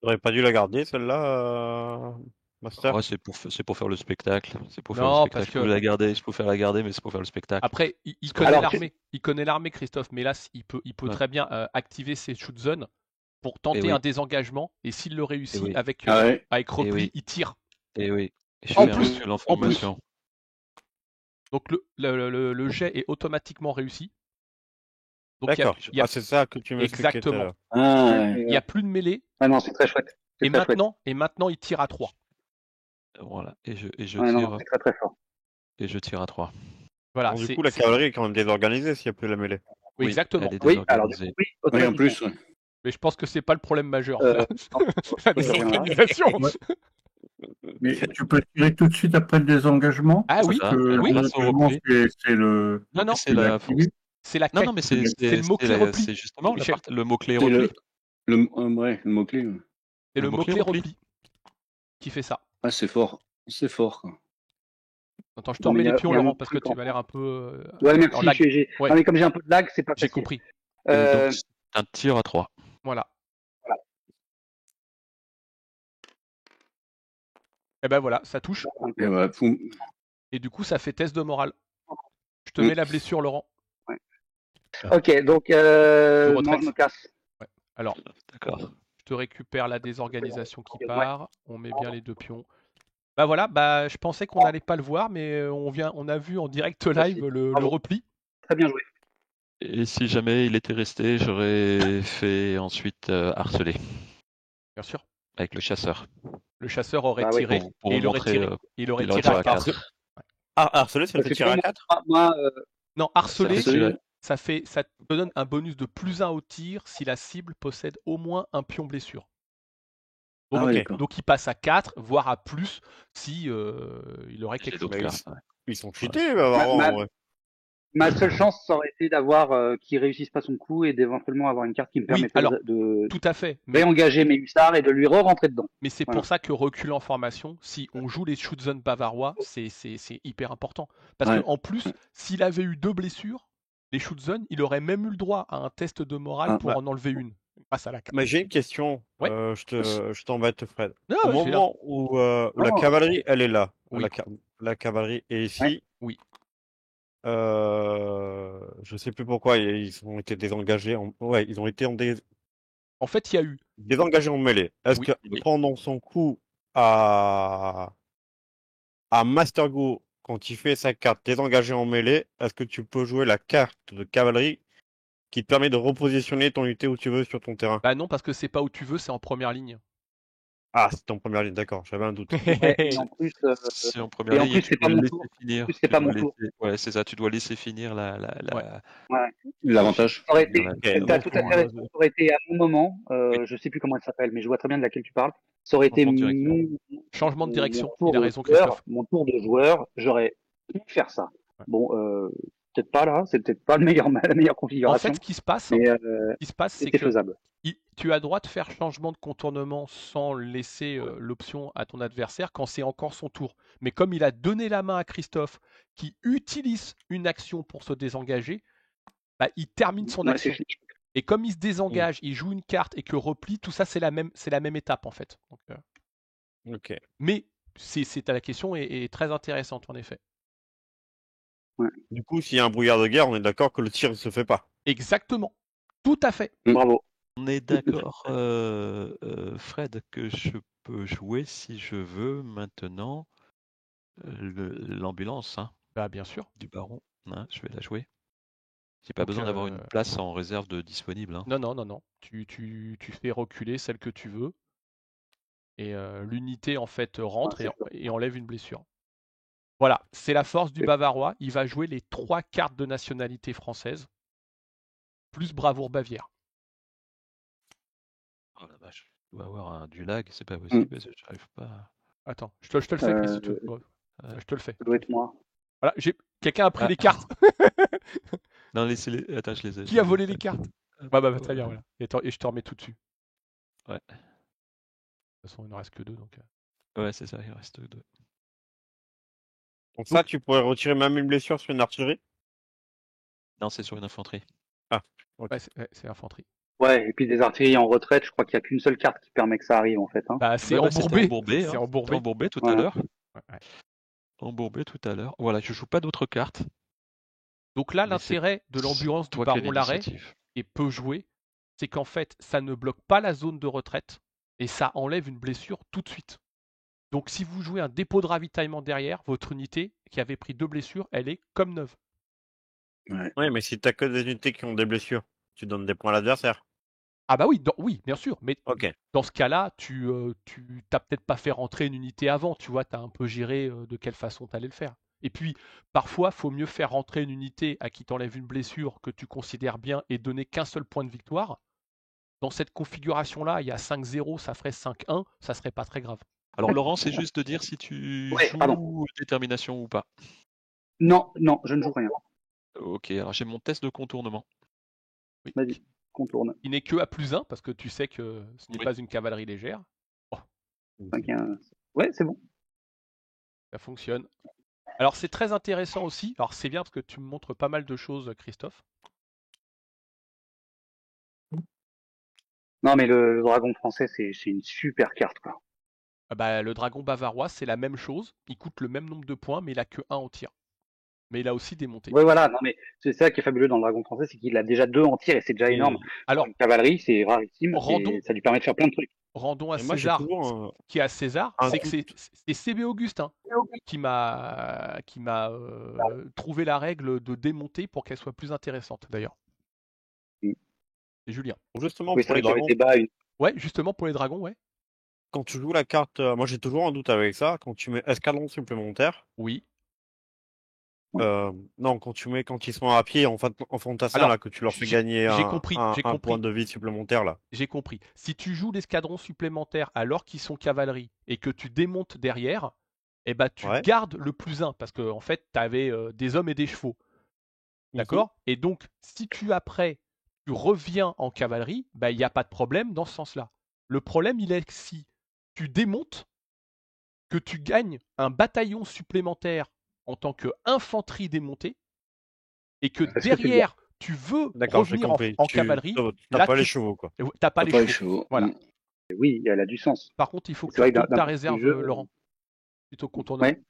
T'aurais pas dû la garder, celle-là, Master? Oh, c'est pour faire le spectacle. C'est pour faire le Non, parce spectacle. Je pouvais que la garder, je pouvais la garder, mais c'est pour faire le spectacle. après, il Parce connaît Alors, l'armée. Il connaît l'armée, Christophe, mais là, il peut Ouais. très bien activer ses shoot zones pour Eh tenter oui. un désengagement. Et s'il le réussit, oui. avec Ah ouais. repli, oui. il tire. Et oui. Je En fais un plus, recul en formation. Donc le jet est automatiquement réussi. Donc D'accord. il y a C'est ça que tu m'expliquais tout à exactement. l'heure. Ah, ouais. Il n'y a plus de mêlée. Ah non, c'est très chouette. C'est Et très chouette. maintenant, il tire à 3. Voilà. Et je Ouais, non, tire c'est très très fort. et je tire à 3. Voilà, Donc, du coup, la cavalerie est quand même désorganisée s'il n'y a plus la mêlée. Oui, exactement. Elle est Oui, alors du désorganisée. coup, oui, Oui, en automatiquement. plus. Ouais. Mais je pense que c'est pas le problème majeur. Non, La ça reviendra. désorganisation. Ouais. Mais tu peux tirer tout de suite après le désengagement? Ah oui, Ça, Parce que elle oui. passe au l'engagement, repli. c'est le. Non, non, C'est la l'activer. c'est la Non, mais c'est le mot-clé c'est repli. justement Michel. le mot-clé C'est repli. le mot-clé. Ouais. C'est le mot-clé mot-clé repli. repli qui fait ça. Ah, c'est fort. C'est fort, quoi. Attends, je te Non, mais remets il y les a- pions, il y a un Laurent, autre parce que truc tu en- vas l'air un peu Ouais, en merci. lag. Non, mais comme j'ai un peu de lag, c'est pas J'ai facile. compris. Et Euh, donc, c'est un tir à 3. Voilà. Voilà. Et ben voilà, ça touche. Et ouais, poum. Et du coup, ça fait test de morale. Je te Mm. mets la blessure, Laurent. Ok, donc Tu je retraites. me casse. Alors, D'accord. je te récupère la désorganisation qui Ouais. part. On met bien les 2 pions. Bah voilà, je pensais qu'on n'allait pas le voir, mais on a vu en direct live le Bravo. repli. Très bien joué. Et si jamais il était resté, j'aurais fait ensuite harceler Bien sûr. avec le chasseur. Le chasseur aurait Bah oui. tiré Pour et il aurait montrer, tiré. Il aurait il aurait tiré tiré à à 4. 4. Harceler, ça me Parce fait que tirer à tu 4? vois, moi, Non, harceler, Harceler. ça te donne un bonus de +1 au tir si la cible possède au moins un pion blessure. Donc, Ah ouais, ok. d'accord. donc il passe à 4, voire à plus si il aurait J'ai quelque chose. d'autres Mais cartes. Ouais. Ils sont cheatés, en vrai. ma seule chance, ça aurait été d'avoir qu'il réussisse pas son coup et d'éventuellement avoir une carte qui me permettait alors, de Tout à fait. Mais réengager mes hussards et de lui re-rentrer dedans. c'est Voilà. pour ça que recul en formation, si on joue les shoot zones bavarois, c'est hyper important. Parce Ouais. qu'en plus, s'il avait eu 2 blessures, les shoot zones, il aurait même eu le droit à un test de morale Ah, pour bah. en enlever une. Grâce à la carte. Mais j'ai une question. Ouais. Je t'embête, Fred. Non, Au je suis là. moment où la Non. cavalerie, elle est là, Oui. la cavalerie est ici. Ouais. Oui. Je sais plus pourquoi ils ont été désengagés. Ouais, ils ont été En fait, il y a eu. désengagés en mêlée. Est-ce Oui. que Oui. pendant son coup à Master Go, quand il fait sa carte désengagée en mêlée, est-ce que tu peux jouer la carte de cavalerie qui te permet de repositionner ton unité où tu veux sur ton terrain? Bah non, parce que c'est pas où tu veux, c'est en première ligne. Ah, c'est ton première ligne, d'accord, j'avais un doute. Ouais, et en plus, C'est en première ligne et tu c'est pas dois mon laisser tour. En finir. plus, c'est Tu pas dois mon tour. laisser... Ouais, c'est ça, tu dois laisser finir Ouais. Ouais. L'avantage. Ça aurait été, Ouais. Ok, t'as donc, tout à fait raison, ça aurait été à mon moment, je sais plus comment elle s'appelle, mais je vois très bien de laquelle tu parles. Ça aurait été Changement de direction. Changement de direction. tour Il a de raison, joueur, Christophe. mon tour de joueur, j'aurais pu faire ça. Ouais. Bon, peut-être pas là, c'est peut-être pas la meilleure En configuration, fait, ce qui se passe, mais c'est c'était que faisable. tu as droit de faire changement de contournement sans laisser l'option à ton adversaire quand c'est encore son tour. Mais comme il a donné la main à Christophe, qui utilise une action pour se désengager, bah, il termine son Ouais, c'est action. fini. Et comme il se désengage, il joue une carte et que replie, tout ça, c'est la même étape en fait. Donc, ok. mais la question est très intéressante en effet. Du coup, s'il y a un brouillard de guerre, on est d'accord que le tir ne se fait pas. Exactement. Tout à fait. Bravo. On est d'accord, Fred, que je peux jouer si je veux maintenant l'ambulance Bah, bien sûr. du baron. Je vais la jouer. J'ai pas Donc, besoin d'avoir une place en réserve de disponible. Non. Tu fais reculer celle que tu veux. Et l'unité en fait rentre et enlève une blessure. Voilà, c'est la force du Bavarois. Il va jouer les 3 cartes de nationalité française, plus bravoure Bavière. Oh la vache, je dois avoir du lag, c'est pas possible, parce que j'arrive pas. Attends, je te le fais, Chris, si tu veux. Je te le fais. Ça doit être moi. Voilà, quelqu'un a pris les cartes. Non, laissez-les. Attends, je les ai. Qui a volé les cartes? Bah, très bien, Ouais. voilà. Et je te remets tout dessus. Ouais. De toute façon, il ne reste que 2. Donc... Ouais, c'est ça, il reste 2. Donc ça, tu pourrais retirer même une blessure sur une artillerie? Non, c'est sur une infanterie. Ah, ok. Ouais, c'est infanterie. Ouais, et puis des artilleries en retraite, je crois qu'il n'y a qu'une seule carte qui permet que ça arrive en fait. Hein. Bah, c'est C'était embourbé. embourbé. C'est C'était embourbé. embourbé tout à Voilà. l'heure. Ouais. Embourbé tout à l'heure. Voilà, je joue pas d'autres cartes. Donc là, Mais c'est l'intérêt de l'ambulance du toi qui as baron Larrey l'initiative. et peut jouer, c'est qu'en fait, ça ne bloque pas la zone de retraite et ça enlève une blessure tout de suite. Donc si vous jouez un dépôt de ravitaillement derrière, votre unité qui avait pris 2 blessures, elle est comme neuve. Oui, mais si t'as que des unités qui ont des blessures, tu donnes des points à l'adversaire. Ah bah oui, oui, bien sûr, mais Ok. dans ce cas-là, tu t'as peut-être pas fait rentrer une unité avant, tu vois, tu as un peu géré de quelle façon tu allais le faire. Et puis, parfois, faut mieux faire rentrer une unité à qui t'enlève une blessure que tu considères bien et donner qu'un seul point de victoire. Dans cette configuration-là, il y a 5-0, ça ferait 5-1, ça serait pas très grave. Alors, Laurent, c'est juste de dire si tu Ouais, joues pardon. détermination ou pas. Non, je ne joue rien. Ok, alors j'ai mon test de contournement. Oui. Vas-y, contourne. Il n'est que à +1 parce que tu sais que ce n'est Oui. pas une cavalerie légère. Oh, 5-1. Ouais, c'est bon. ça fonctionne. Alors c'est très intéressant aussi. Alors c'est bien parce que tu me montres pas mal de choses, Christophe. Non, mais le dragon français, c'est une super carte, quoi. Bah, le dragon bavarois, c'est la même chose. Il coûte le même nombre de points, mais il a que 1 en tir. Mais il a aussi des montées. Ouais, voilà. Non, mais c'est ça qui est fabuleux dans le dragon français, c'est qu'il a déjà 2 en tir et c'est déjà énorme. Alors, Pour une cavalerie, c'est rarissime et ça lui permet de faire plein de trucs. Rendons à Et moi, j'ai César, toujours qui est à César, un c'est que c'est CB Augustin qui m'a trouvé la règle de démonter pour qu'elle soit plus intéressante, d'ailleurs. Mm. C'est Julien. justement Oui, c'est pour vrai les qu'il y avait dragons. débat. Ouais, justement pour les dragons, ouais. Quand tu joues la carte, moi j'ai toujours un doute avec ça. Quand tu mets escadron supplémentaire, Oui. non, quand ils sont à pied en fantassin, Alors, là, que tu leur fais gagner j'ai un compris. point de vie supplémentaire, là. J'ai compris. Si tu joues l'escadron supplémentaire alors qu'ils sont cavalerie et que tu démontes derrière, eh ben, tu Ouais. gardes le +1 parce que en fait, tu avais des hommes et des chevaux. D'accord? Et donc, si tu après, tu reviens en cavalerie, bah, il n'y a pas de problème dans ce sens-là. Le problème, il est que si tu démontes, que tu gagnes un bataillon supplémentaire en tant qu'infanterie démontée, et que Est-ce que c'est derrière, tu veux D'accord, j'ai revenir compris. en cavalerie, T'as là, pas les tu chevaux, quoi. n'as pas les chevaux. Voilà. Mm. Oui, elle a du sens. Par contre, il faut que C'est tu vrai que retournes d'un ta point de vue réserve, jeu, Laurent. Plutôt contournement. Ouais.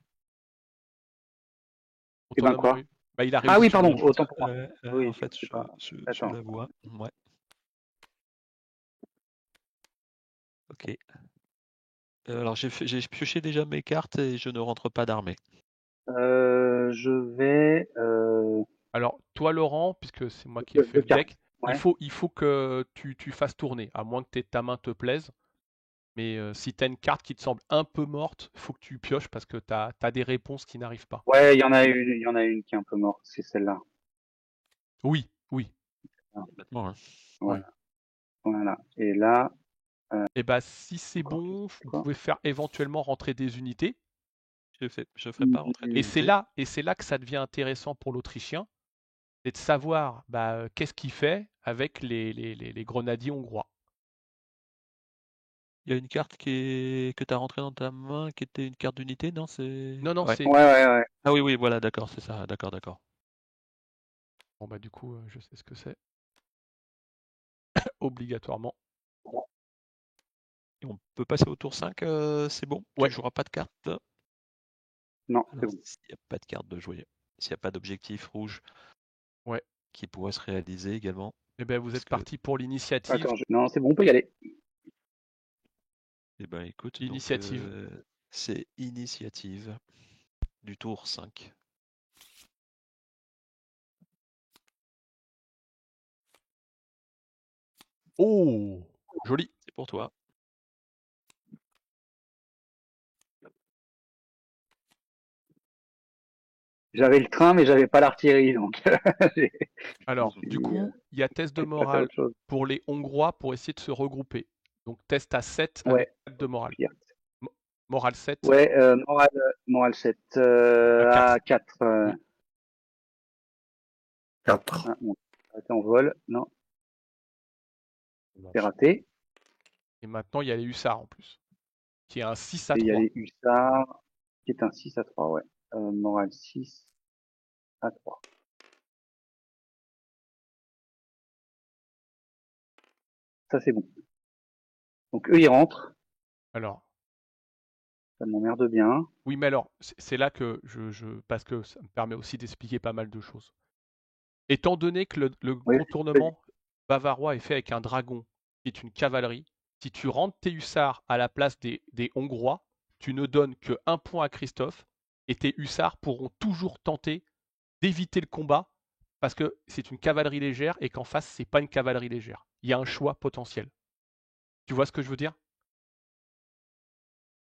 Et ben quoi? Oui. Bah, il a Ah réussi oui, sur pardon, le- autant pour moi. Oui, En fait, c'est je pas. je Attends. la vois. Ouais. Ok. Alors j'ai pioché déjà mes cartes et je ne rentre pas d'armée. Je vais. Alors, toi, Laurent, puisque c'est moi qui ai fait Deux le deck, cartes. Ouais. il faut que tu fasses tourner, à moins que ta main te plaise. Mais si tu as une carte qui te semble un peu morte, faut que tu pioches parce que tu as des réponses qui n'arrivent pas. Ouais, il y en a une qui est un peu morte, c'est celle-là. Oui. Complètement, hein. Voilà. Et là, Et bah si c'est Encore bon, quelque vous chose. pouvez faire éventuellement rentrer des unités. Je ferai pas rentrer Et c'est d'unité. là que ça devient intéressant pour l'Autrichien, c'est de savoir qu'est-ce qu'il fait avec les grenadiers hongrois. Il y a une carte que tu as rentrée dans ta main qui était une carte d'unité, non? Non, Ouais. c'est... Ouais. Ah oui, voilà, d'accord, c'est ça. D'accord. Bon bah du coup, je sais ce que c'est. Obligatoirement. Et on peut passer au tour 5, c'est bon? Ouais. Tu joueras pas de carte? Non, c'est Alors, bon. s'il n'y a pas de carte de jouer, s'il n'y a pas d'objectif rouge Ouais. qui pourrait se réaliser également. Et ben vous Parce êtes que, parti pour l'initiative. Attends, non, c'est bon, on peut y aller. eh ben, écoute, L'initiative. donc, c'est initiative du tour 5. Oh, joli. C'est pour toi. J'avais le train, mais j'avais pas l'artillerie, donc Alors, je me suis du dit, coup, il y a test de peut-être passer à morale autre chose. pour les Hongrois pour essayer de se regrouper. Donc, test à 7 Ouais, avec 4 de morale. pire. Morale 7 Ouais, morale 7 à 4. à 4. Oui. 4. Bon, arrêtez en vol. Non, c'est raté. Et maintenant, il y a les hussards en plus, qui est un 6 à Et il y a 3. les hussards, qui est un 6 à 3, ouais. Morale 6 à 3. Ça, c'est bon. Donc, eux, ils rentrent. Alors, Ça m'emmerde bien. oui, mais alors, c'est là que parce que ça me permet aussi d'expliquer pas mal de choses. Étant donné que le Oui, contournement bavarois est fait avec un dragon, qui est une cavalerie, si tu rentres tes hussards à la place des Hongrois, tu ne donnes que 1 point à Christophe, et tes hussards pourront toujours tenter d'éviter le combat, parce que c'est une cavalerie légère, et qu'en face, c'est pas une cavalerie légère. Il y a un choix potentiel. Tu vois ce que je veux dire?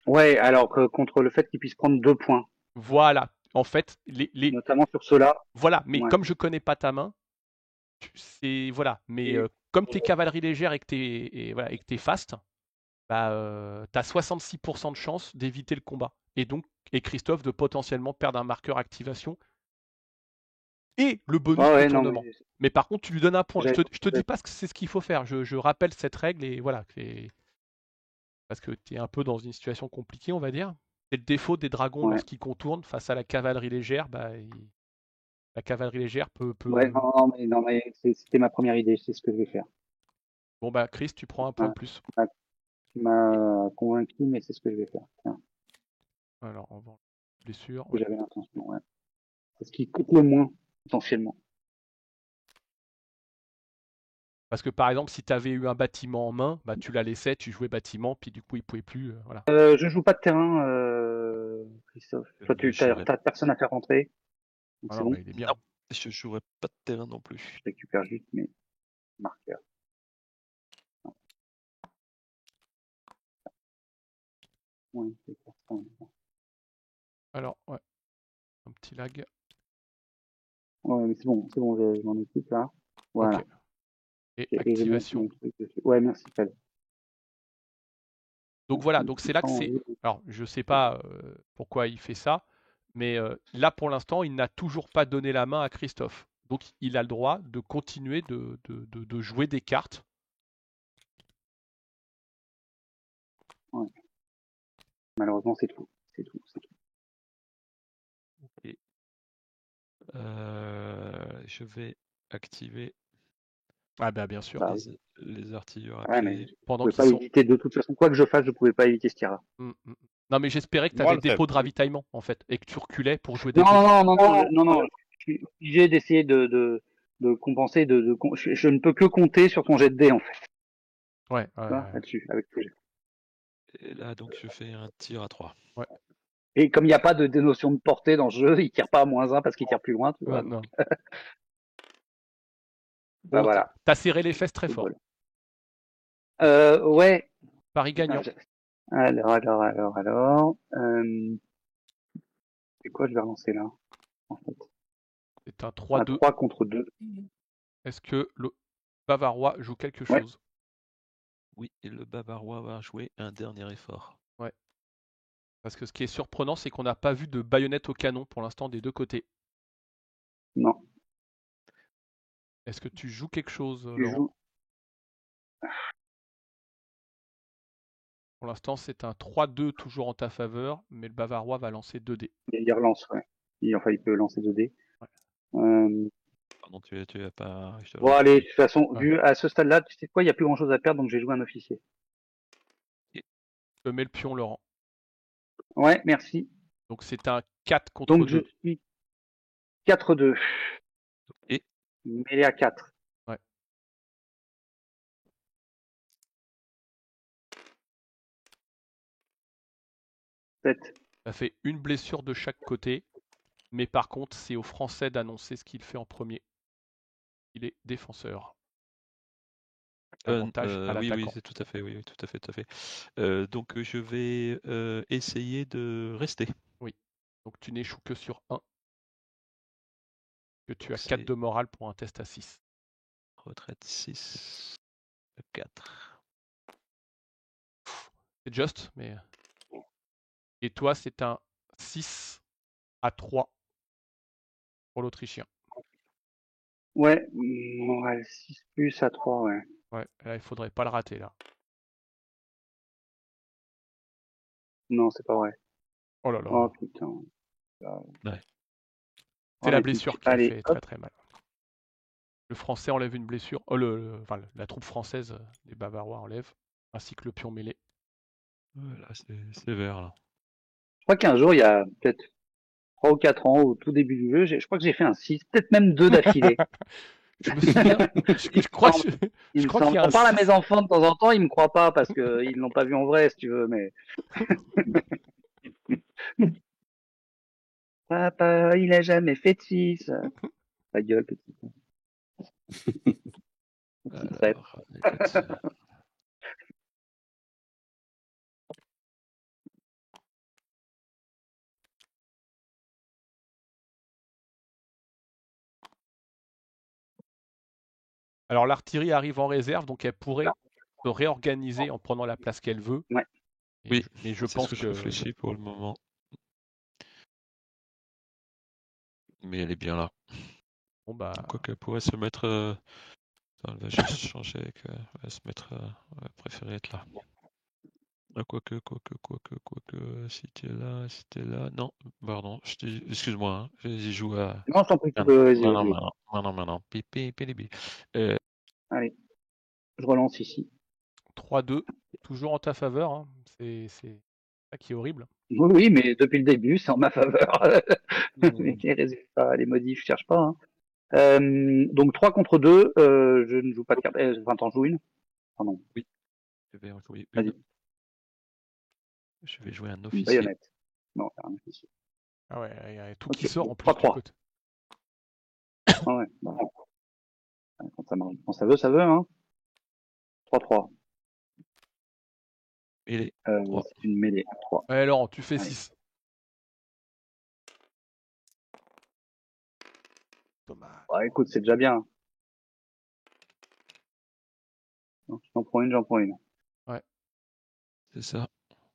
ouais, alors que contre le fait qu'ils puissent prendre 2 points, Voilà. En fait, notamment sur ceux-là. voilà. Mais Ouais. comme je connais pas ta main, c'est voilà. Mais Et- comme t'es cavalerie légère et que t'es fast, t'as 66% de chance d'éviter le combat. Et Christophe de potentiellement perdre un marqueur activation et le bonus Ouais, non, contournement. Mais par contre, tu lui donnes un point. Je te dis j'avais- pas que c'est ce qu'il faut faire. Je rappelle cette règle et voilà. Parce que tu es un peu dans une situation compliquée, on va dire. C'est le défaut des dragons ouais. lorsqu'ils contournent face à la cavalerie légère. La cavalerie légère peut. Ouais, non, mais c'était ma première idée, c'est ce que je vais faire. Bon, Chris, tu prends un point de plus. Tu m'as convaincu, mais c'est ce que je vais faire. Tiens, Alors, on va blessure. que j'avais l'intention, ouais. C'est ce qui coûte le moins, potentiellement. Parce que par exemple, si tu avais eu un bâtiment en main, tu la laissais, tu jouais bâtiment, puis du coup, il pouvait plus. Voilà. Je joue pas de terrain, Christophe. Toi, tu J'aurais- t'as personne à faire rentrer. Donc c'est Alors, bon. il est bien. Non, je jouerai pas de terrain non plus. Je récupère juste mes marqueurs. Ouais, c'est pour ça. Alors, ouais, un petit lag. Ouais, mais c'est bon, je m'en occupe là. Voilà. Ok. Et Et j'ai activation. mon truc dessus. Ouais, merci, Fred. Donc voilà, donc c'est là que c'est. Alors, je sais pas pourquoi il fait ça, mais là pour l'instant, il n'a toujours pas donné la main à Christophe. Donc il a le droit de continuer de jouer des cartes. Ouais. Malheureusement, c'est tout. C'est tout. Et, je vais activer Ah bien sûr. Bah, les artilleurs à ouais, pied. mais je Pendant pouvais qu'ils pas sont. éviter de toute façon. Quoi que je fasse, je pouvais pas éviter ce tir-là. Non, mais j'espérais que tu Moi, avais le dépôt fait. de ravitaillement en fait, et que tu reculais pour jouer des Non, dés. non. Je suis obligé d'essayer de compenser. Je ne peux que compter sur ton jet de dés en fait. Ouais. Tu vois, là-dessus, avec ce que j'ai. Et là, donc, je fais un tir à 3. Ouais. Et comme il n'y a pas de notion de portée dans le jeu, il tire pas à -1 parce qu'il tire plus loin, tu vois. Non. Bah Bon, voilà. t'as serré les fesses très fort. Ouais. Paris gagnant. Alors. C'est quoi je vais relancer là, en fait? C'est un Un 3-2. 3 contre 2. Est-ce que le Bavarois joue quelque Ouais. chose? Oui, et le Bavarois va jouer un dernier effort. Ouais. Parce que ce qui est surprenant, c'est qu'on n'a pas vu de baïonnette au canon pour l'instant des deux côtés. Non, Est-ce que tu joues quelque chose, tu Laurent? joues. Pour l'instant, c'est un 3-2 toujours en ta faveur, mais le Bavarois va lancer 2 dés. Il relance, ouais. Il peut lancer 2 dés. Ouais. Pardon, tu as pas. Bon, allez, de toute façon, Ouais. vu à ce stade-là, tu sais quoi, il n'y a plus grand-chose à perdre, donc j'ai joué un officier. Je mets le pion, Laurent. Ouais, merci. Donc c'est un 4 contre Donc 2. je suis 4-2. Et Mêlé à 4. Ouais. Ça fait une blessure de chaque côté, mais par contre, c'est au Français d'annoncer ce qu'il fait en premier. Il est défenseur. Avantage à oui, l'attaquant. c'est tout à fait, oui, tout à fait. Donc je vais essayer de rester. Oui. Donc tu n'échoues que sur 1. Que tu as C'est 4 de morale pour un test à 6. retraite 6, 4. C'est juste, mais. Et toi, c'est un 6 à 3 pour l'Autrichien. Ouais, morale 6 plus à 3, ouais. Ouais, là, il faudrait pas le rater, là. Non, c'est pas vrai. Oh là là. Oh putain. Ouais. C'est la blessure qui a Allez, fait hop. très très mal. Le Français enlève une blessure. Enfin, la troupe française des Bavarois enlève, ainsi que le pion mêlé. Là, c'est sévère, là. Je crois qu'un jour, il y a peut-être 3 ou 4 ans, au tout début du jeu, je crois que j'ai fait un 6, peut-être même 2 d'affilée. Je me souviens. Je crois qu'il y a On un parle à 6. mes enfants de temps en temps, ils me croient pas parce qu'ils l'ont pas vu en vrai, si tu veux, mais. Papa, il a jamais fait de 6. Ta gueule, petit. Alors, écoute, Alors l'artillerie arrive en réserve, donc elle pourrait se réorganiser en prenant la place qu'elle veut. Ouais. oui, mais je c'est pense ce que je réfléchis pour le moment. Mais elle est bien là. Bon bah. Quoique elle pourrait se mettre. Elle va juste changer avec. Elle va se mettre. Elle va préférer être là. Quoique, si t'es là. Non, pardon, excuse-moi, hein, j'y joue à. Non, je t'en prie, Non. Pipi. Allez, je relance ici. 3-2, toujours en ta faveur. Hein. C'est ça qui est horrible. Oui, mais depuis le début, c'est en ma faveur. Les résultats, les modifs, je cherche pas. Hein. Donc 3 contre 2, je ne joue pas de carte. Enfin, t'en joues une. Pardon. Oui, je vais en jouer une. Vas-y. Je vais jouer un Une officier. baïonnette. Non, c'est un officier. Ah ouais, il y a tout Ok, qui sort en plus 3-3. du côté. Ah ouais, bon. Quand ça marche, quand ça veut, hein. 3-3. Mêlée. C'est une mêlée. 3. Allez Laurent, tu fais Allez. 6. Dommage. Ouais, écoute, c'est déjà bien. Donc, j'en prends une. C'est ça.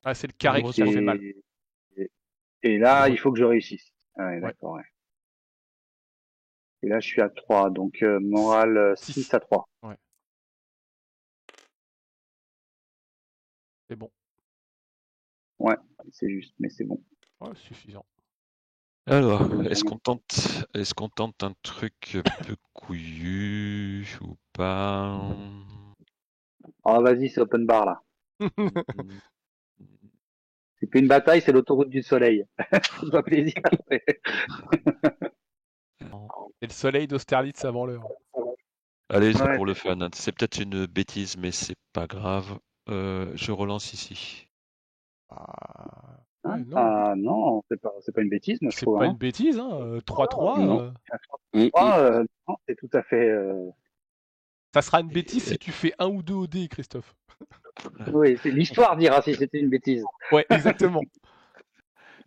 Ah, c'est le carré qui t'a fait mal. Et là, il faut que je réussisse. Ouais, d'accord, ouais. Et là, je suis à 3, donc morale 6 à 3. Ouais. C'est bon. Ouais, c'est juste, mais c'est bon. Ouais, suffisant. Alors, est-ce qu'on tente un truc un peu couillu ou pas? Ah, vas-y, c'est open bar, là. C'est plus une bataille, c'est l'autoroute du soleil. Ça fait plaisir. Et le soleil d'Austerlitz avant l'heure. Allez, c'est pour le fun. Hein. C'est peut-être une bêtise, mais c'est pas grave. Je relance ici. Non, c'est pas une bêtise, moi je trouve. C'est pas une bêtise, hein. 3-3. Non, c'est tout à fait. Ça sera une bêtise si tu fais 1 ou 2 au dé, Christophe. Oui, l'histoire dira si c'était une bêtise. Ouais, exactement.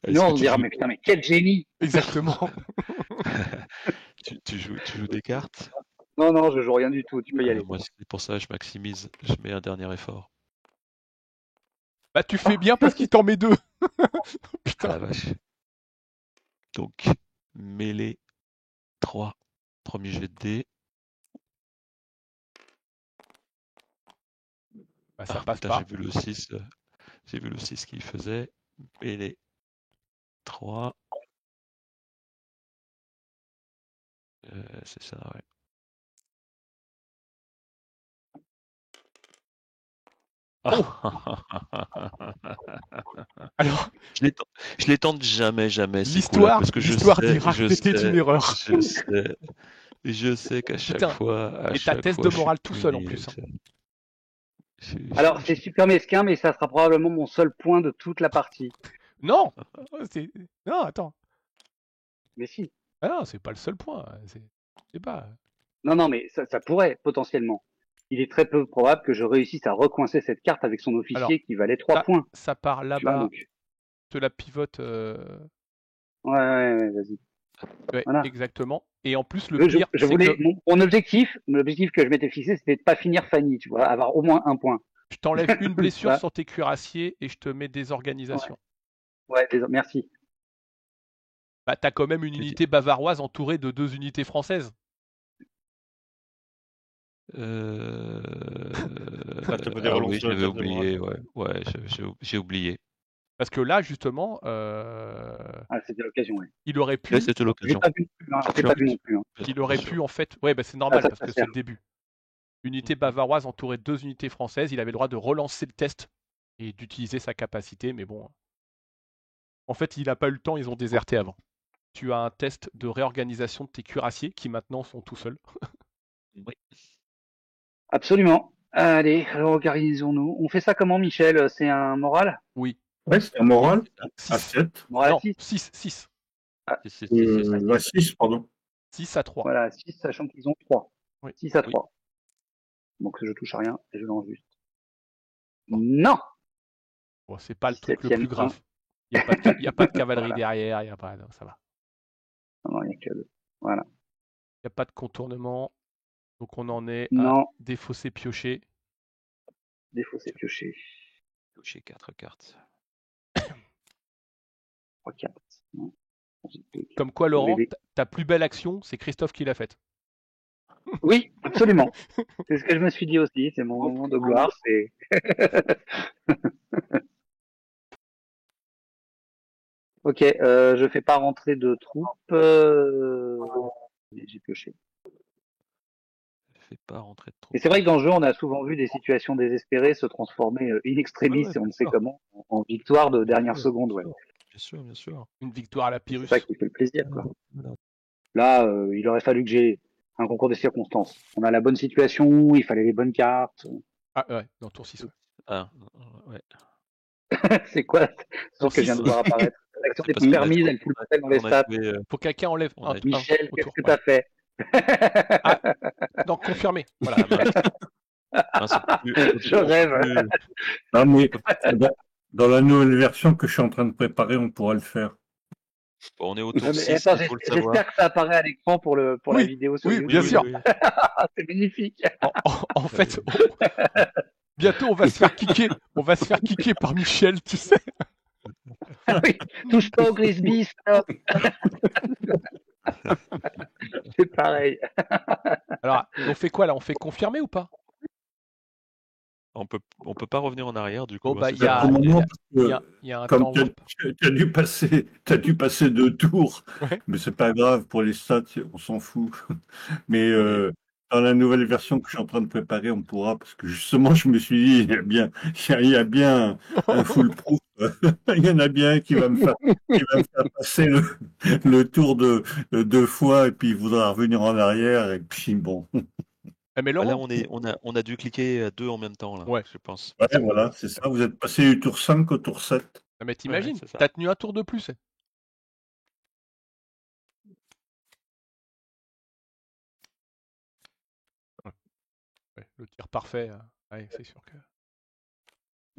Est-ce Sinon, que on se tu dira, joues, mais putain, mais quel génie! Exactement. tu joues des cartes? Non, non, je joue rien du tout, tu peux y aller. Moi, c'est pour ça, je maximise, je mets un dernier effort. Bah, tu fais bien parce qu'il t'en met 2. Ah Putain. la vache. Donc, mêlée 3, premier jet de dés. Bah, ça Ah passe putain, pas. j'ai vu le 6 qu'il faisait. Mêlée 3. C'est ça, ouais. Oh. Alors, Je les tente jamais ces coups-là, l'histoire parce que dira que c'était une erreur. je sais qu'à chaque Putain. fois, Et ta test de je suis morale tout seul en puni. plus. Hein. Alors, c'est super mesquin, mais ça sera probablement mon seul point de toute la partie. Non. Non, attends. Mais si. Ah non, c'est pas le seul point. C'est pas. Non, non, mais ça pourrait, potentiellement. Il est très peu probable que je réussisse à recoincer cette carte avec son officier Alors, qui valait 3 points. Ça part Tu vois, là-bas, donc. te la pivote. Ouais, vas-y. Ouais, Voilà. exactement. Et en plus, le Je pire, c'est voulais, que mon objectif que je m'étais fixé, c'était de pas finir Fanny, tu vois, avoir au moins un point. je t'enlève une blessure Voilà. sur tes cuirassiers et je te mets des organisations. Ouais, merci. Bah, t'as quand même une unité bavaroise entourée de 2 unités françaises. Ça te fait des Ah relances oui, de j'avais tête de oublié, ouais, j'ai oublié. Parce que là, justement, Ah, c'était l'occasion, ouais. il aurait pu, Ouais, c'était J'ai l'occasion. pas vu non plus, hein. J'ai pas vu non plus. Hein. il aurait pu en fait. Ouais, bah c'est Ah, normal ça parce que c'est sert. le début. Unité bavaroise entourée de 2 unités françaises, il avait le droit de relancer le test et d'utiliser sa capacité, mais bon. En fait, il n'a pas eu le temps, ils ont déserté avant. Tu as un test de réorganisation de tes cuirassiers qui maintenant sont tout seuls. Oui. Absolument. Allez, alors organisons-nous. On fait ça comment, Michel? C'est un moral? Oui. Ouais, c'est un moral à 6. 7. Moral à Non, 6? 6. Ah, À 6, pardon. 6 à 3. voilà, 6, sachant qu'ils ont 3. Oui. 6 à 3. Donc je touche à rien et je lance juste. Bon. Non! Bon, c'est pas le truc le 17e plus grave. point. Il n'y a pas de cavalerie Voilà. derrière, il y a pas, non, ça va. Non, il n'y a que 2. Voilà. Il n'y a pas de contournement. Donc on en est à Non, défausser piocher. défaut c'est pioché. Touché 4 cartes. 3 4. Non. Comme quoi, Laurent, bébé. ta plus belle action, c'est Christophe qui l'a faite. Oui, absolument. C'est ce que je me suis dit aussi. C'est mon moment de gloire. C'est. Ok, je fais pas rentrer de troupes. J'ai pioché. Fais pas rentrer de trop. Et c'est vrai que dans le jeu, on a souvent vu des situations désespérées se transformer in extremis, Ouais, et on ne bien sait sûr. comment, en victoire de dernière seconde. Ouais. Bien sûr. Une victoire à la C'est Pyrrhus. ça qui fait le plaisir. Quoi. Voilà. Là, il aurait fallu que j'ai un concours de circonstances. On a la bonne situation, il fallait les bonnes cartes. Ah ouais, dans tour 6. Ouais. Ah, ouais. C'est quoi ce Tour que je viens 6. de voir apparaître? L'action n'est Parce plus qu'on a permise, joué- elle fout le bordel dans les on a stats. joué, Faut que quelqu'un enlève on a- un Michel, au qu'est-ce tour. que Voilà. t'as fait? Ah, non, confirmé. Voilà. Ah, c'est plus- Je rêve. Non, mais dans la nouvelle version que je suis en train de préparer, on pourra le faire. On est au Non, tour mais 6, attends, il faut le savoir. j'espère que ça apparaît à l'écran pour la Oui, vidéo sur oui, YouTube. bien sûr. Ah, c'est magnifique. En fait, bientôt on va se faire kicker. On va se faire kicker par Michel, tu sais. Ah oui, touche pas au Grisby, stop. C'est pareil. Alors, on fait quoi là? On fait confirmer ou pas? On peut pas revenir en arrière du coup. Bon, bah, c'est il y a- ça. Pour le moment, Il parce y a un que temps comme warp. tu as dû passer 2 tours, Ouais. mais c'est pas grave pour les stats, on s'en fout. Mais dans la nouvelle version que je suis en train de préparer, on pourra, parce que justement, je me suis dit, il y a bien un foolproof. Il y en a bien un qui va me faire passer le tour de 2 fois, et puis il voudra revenir en arrière, et puis bon. Eh, mais Là, Laurent, on a dû cliquer à 2 en même temps là. Ouais. Je pense. Ouais, voilà, c'est ça. Vous êtes passé du tour 5 au tour 7. ah, mais t'imagines, c'est ça. t'as tenu un tour de plus. Ouais, le tir parfait, ouais, c'est sûr que.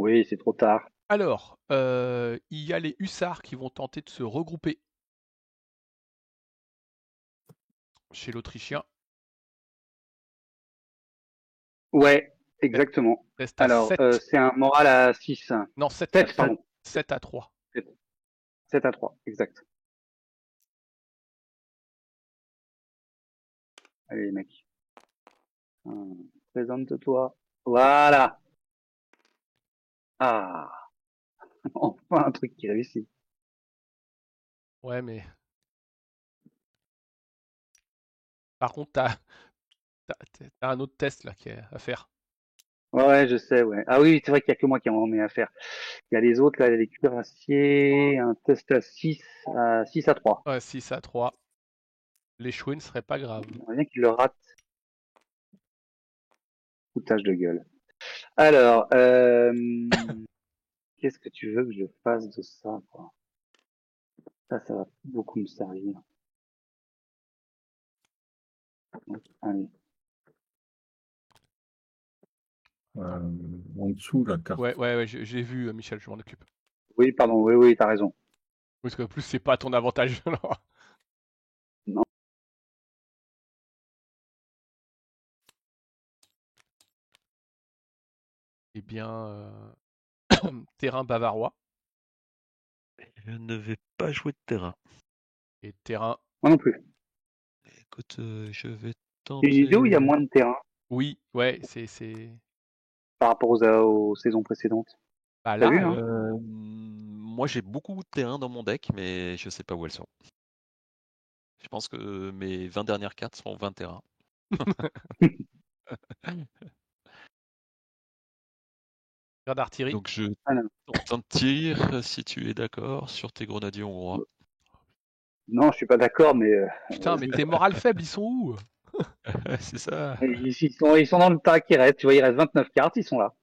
Oui, c'est trop tard. Alors, il y a les hussards qui vont tenter de se regrouper chez l'Autrichien. Ouais, exactement. Reste à Alors, 7. c'est un moral à 6. Non, 7, 7, pardon. 7 à 3. 7 à 3, exact. Allez, les mecs. Présente-toi. Voilà. Ah, enfin un truc qui réussit. Ouais, mais. Par contre, t'as un autre test là à faire. Ouais, je sais, ouais. Ah oui, c'est vrai qu'il y a que moi qui en ai à faire. Il y a les autres, là, les cuirassiers, un test à 6 à 3. Ouais, 6 à 3. L'échouer ne serait pas grave. On voit bien qu'il le rate. Foutage de gueule. Alors, qu'est-ce que tu veux que je fasse de ça, quoi? Ça va beaucoup me servir. Donc, allez. En dessous, la carte. Ouais, j'ai vu, Michel, je m'en occupe. Oui, pardon, oui, t'as raison. Parce qu'en plus, c'est pas à ton avantage. Alors. Non. Eh bien, terrain bavarois Je ne vais pas jouer de terrain. et terrain. Moi non plus. Écoute, je vais C'est une idée où il y a tenter. moins de terrain Oui, ouais, c'est. par rapport aux saisons précédentes. Bah T'as là, vu, hein? Moi, j'ai beaucoup de terrains dans mon deck, mais je sais pas où elles sont. Je pense que mes 20 dernières cartes sont 20 terrains. tir d'artillerie. Donc je Ah, non. tente un tir, si tu es d'accord, sur tes grenadiers hongrois. Non, je suis pas d'accord, mais Putain, mais tes morales faibles, ils sont où? C'est ça. ils sont dans le tas qui reste. Tu vois, il reste 29 cartes, ils sont là.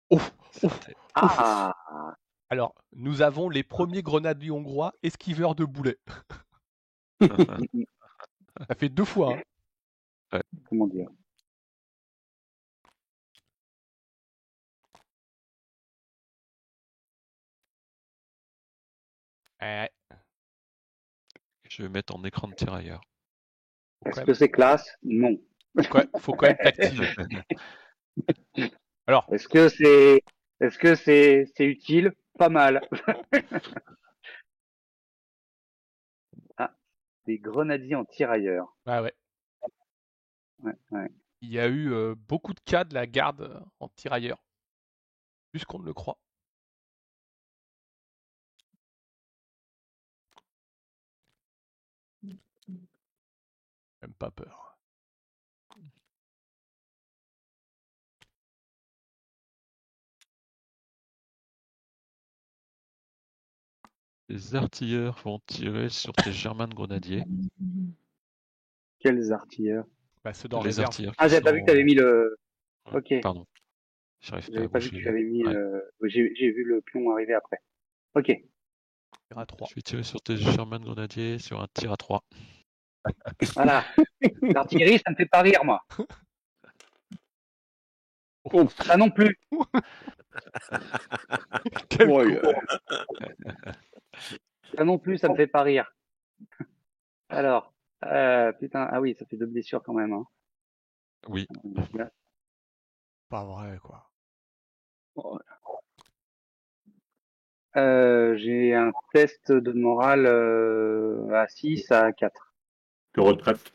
Ouf, Ça ouf, t'est- ouf. Ah, Alors, nous avons les premiers grenadiers hongrois esquiveurs de boulets. Ça fait 2 fois, hein. comment dire? Ouais, Je vais mettre en écran de tirailleur. Est-ce que c'est classe? Non. faut quand même t'activer. Alors, Est-ce que c'est utile? Pas mal. Ah, des grenadiers en tirailleurs. ouais. Ouais. Il y a eu beaucoup de cas de la garde en tirailleur. Plus qu'on ne le croit. Même pas peur. Les artilleurs vont tirer sur tes germains de grenadiers. Quels artilleurs? Bah, ceux dans Les réserve. artilleurs qui Ah, j'avais pas vu que t'avais mis le. Ouais, Ok. pardon. J'arrive pas J'avais à pas vu que bouger. tu avais mis. Ouais. J'ai vu le pion arriver après. Ok. Tir à 3. Je vais tirer sur tes germains de grenadiers sur un tir à 3. Voilà. L'artillerie, ça me fait pas rire, moi. Oh, Ça non plus. quel Ouais, con. Ça non plus, ça me fait pas rire. Alors, putain, ah oui, ça fait 2 blessures quand même. Hein. Oui. Pas vrai, quoi. J'ai un test de morale à 6 à 4. De retraite.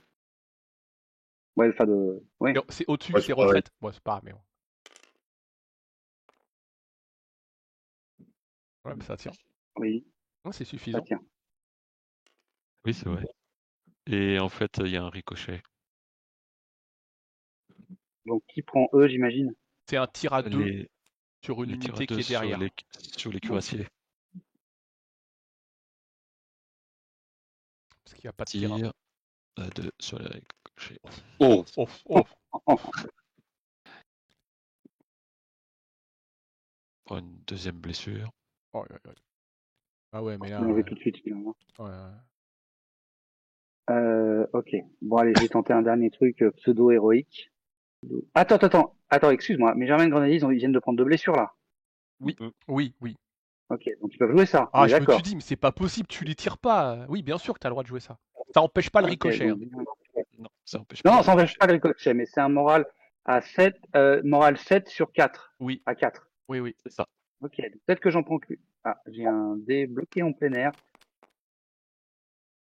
Ouais, enfin de. Ouais. Non, c'est au-dessus, Ouais, c'est c'est pareil. retraite. Bon, c'est pas grave, mais bon. Ouais, mais ça tient. Oui, Ouais, c'est ça suffisant. tient. Oui, c'est vrai. Et en fait, il y a un ricochet. Donc, qui prend eux, j'imagine? C'est un tir à 2 Les, sur une les tirs à unité qui deux est derrière. sur les cuirassiers. Parce qu'il n'y a pas de tir. Tir à 2 sur les ricochets. Oh. Pour une deuxième blessure. Oh, ah ouais, mais là. On avait tout de suite. Finalement. Ouais. Ok. Bon, allez, je vais tenter un dernier truc pseudo-héroïque. Attends. Attends, excuse-moi, mais Germain Grenadiers, ils viennent de prendre 2 blessures là. Oui. Ok, donc ils peuvent jouer ça. On Ah, est je me d'accord. suis dit, mais c'est pas possible, tu les tires pas. Oui, bien sûr que t'as le droit de jouer ça. Ça empêche pas le Ok, ricochet. donc- Non, ça empêche pas Non, le ça n'empêche ricochet. pas le ricochet, mais c'est un moral à 7, moral 7 sur 4. Oui, À 4. oui. C'est ça. Ok, peut-être que j'en prends qu'une. Ah, j'ai un dé bloqué en plein air.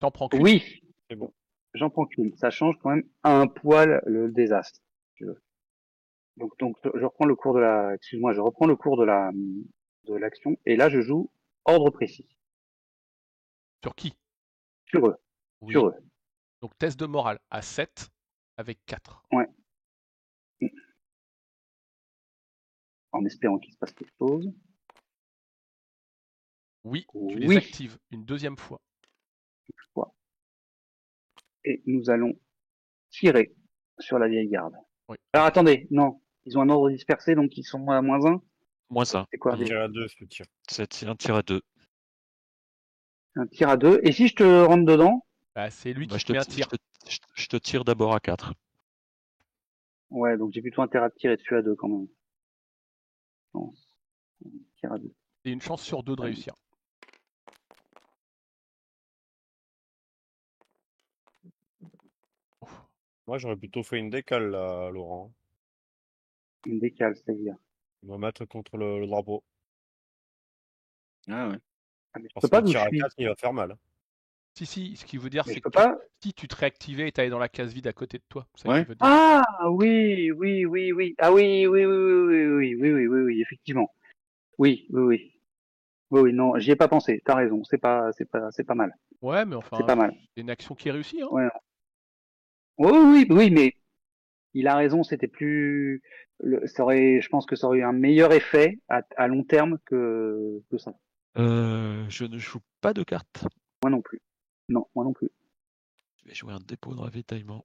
T'en prends qu'une. Oui, C'est bon. j'en prends qu'une. Ça change quand même un poil le désastre. si tu veux. Donc, je reprends le cours de la. Excuse-moi, je reprends le cours de l'action. Et là, je joue ordre précis. Sur qui? Sur eux. Oui. Sur eux. Donc test de morale à 7 avec 4. Ouais. En espérant qu'il se passe quelque chose. Oui, tu Oui. les actives une deuxième fois. Et nous allons tirer sur la vieille garde. Oui. Alors attendez, non. Ils ont un ordre dispersé, donc ils sont à -1. -1. C'est quoi Tir à 2, ce tir. C'est un tir à 2. Un tir à 2. Et si je te rentre dedans? Bah, c'est lui Bah, qui te met un tir. je te tire d'abord à 4. Ouais, donc j'ai plutôt intérêt à tirer dessus à 2 quand même. Non. Tir à 2. Et une chance sur 2 de réussir. Moi, j'aurais plutôt fait une décale, là, Laurent. Une décale, c'est-à-dire. On va mettre contre le drapeau. Ah ouais. Ah, mais je Parce peux que pas le d'où tir je à suis. 4, il va faire mal. Si, ce qui veut dire, Mais c'est je peux que pas. si tu te réactivais et t'allais dans la case vide à côté de toi. C'est ça Ouais. qu'il veut dire. Ah oui. Ah oui, effectivement. Oui. Oui, non, j'y ai pas pensé. T'as raison. C'est pas mal. Ouais, mais C'est enfin, pas mal. c'est une action qui est réussie. Hein. Ouais. Oui, mais il a raison. C'était plus. Je pense que ça aurait eu un meilleur effet à long terme que ça. Je ne joue pas de cartes. Moi non plus. Non, moi non plus. Je vais jouer un dépôt de ravitaillement.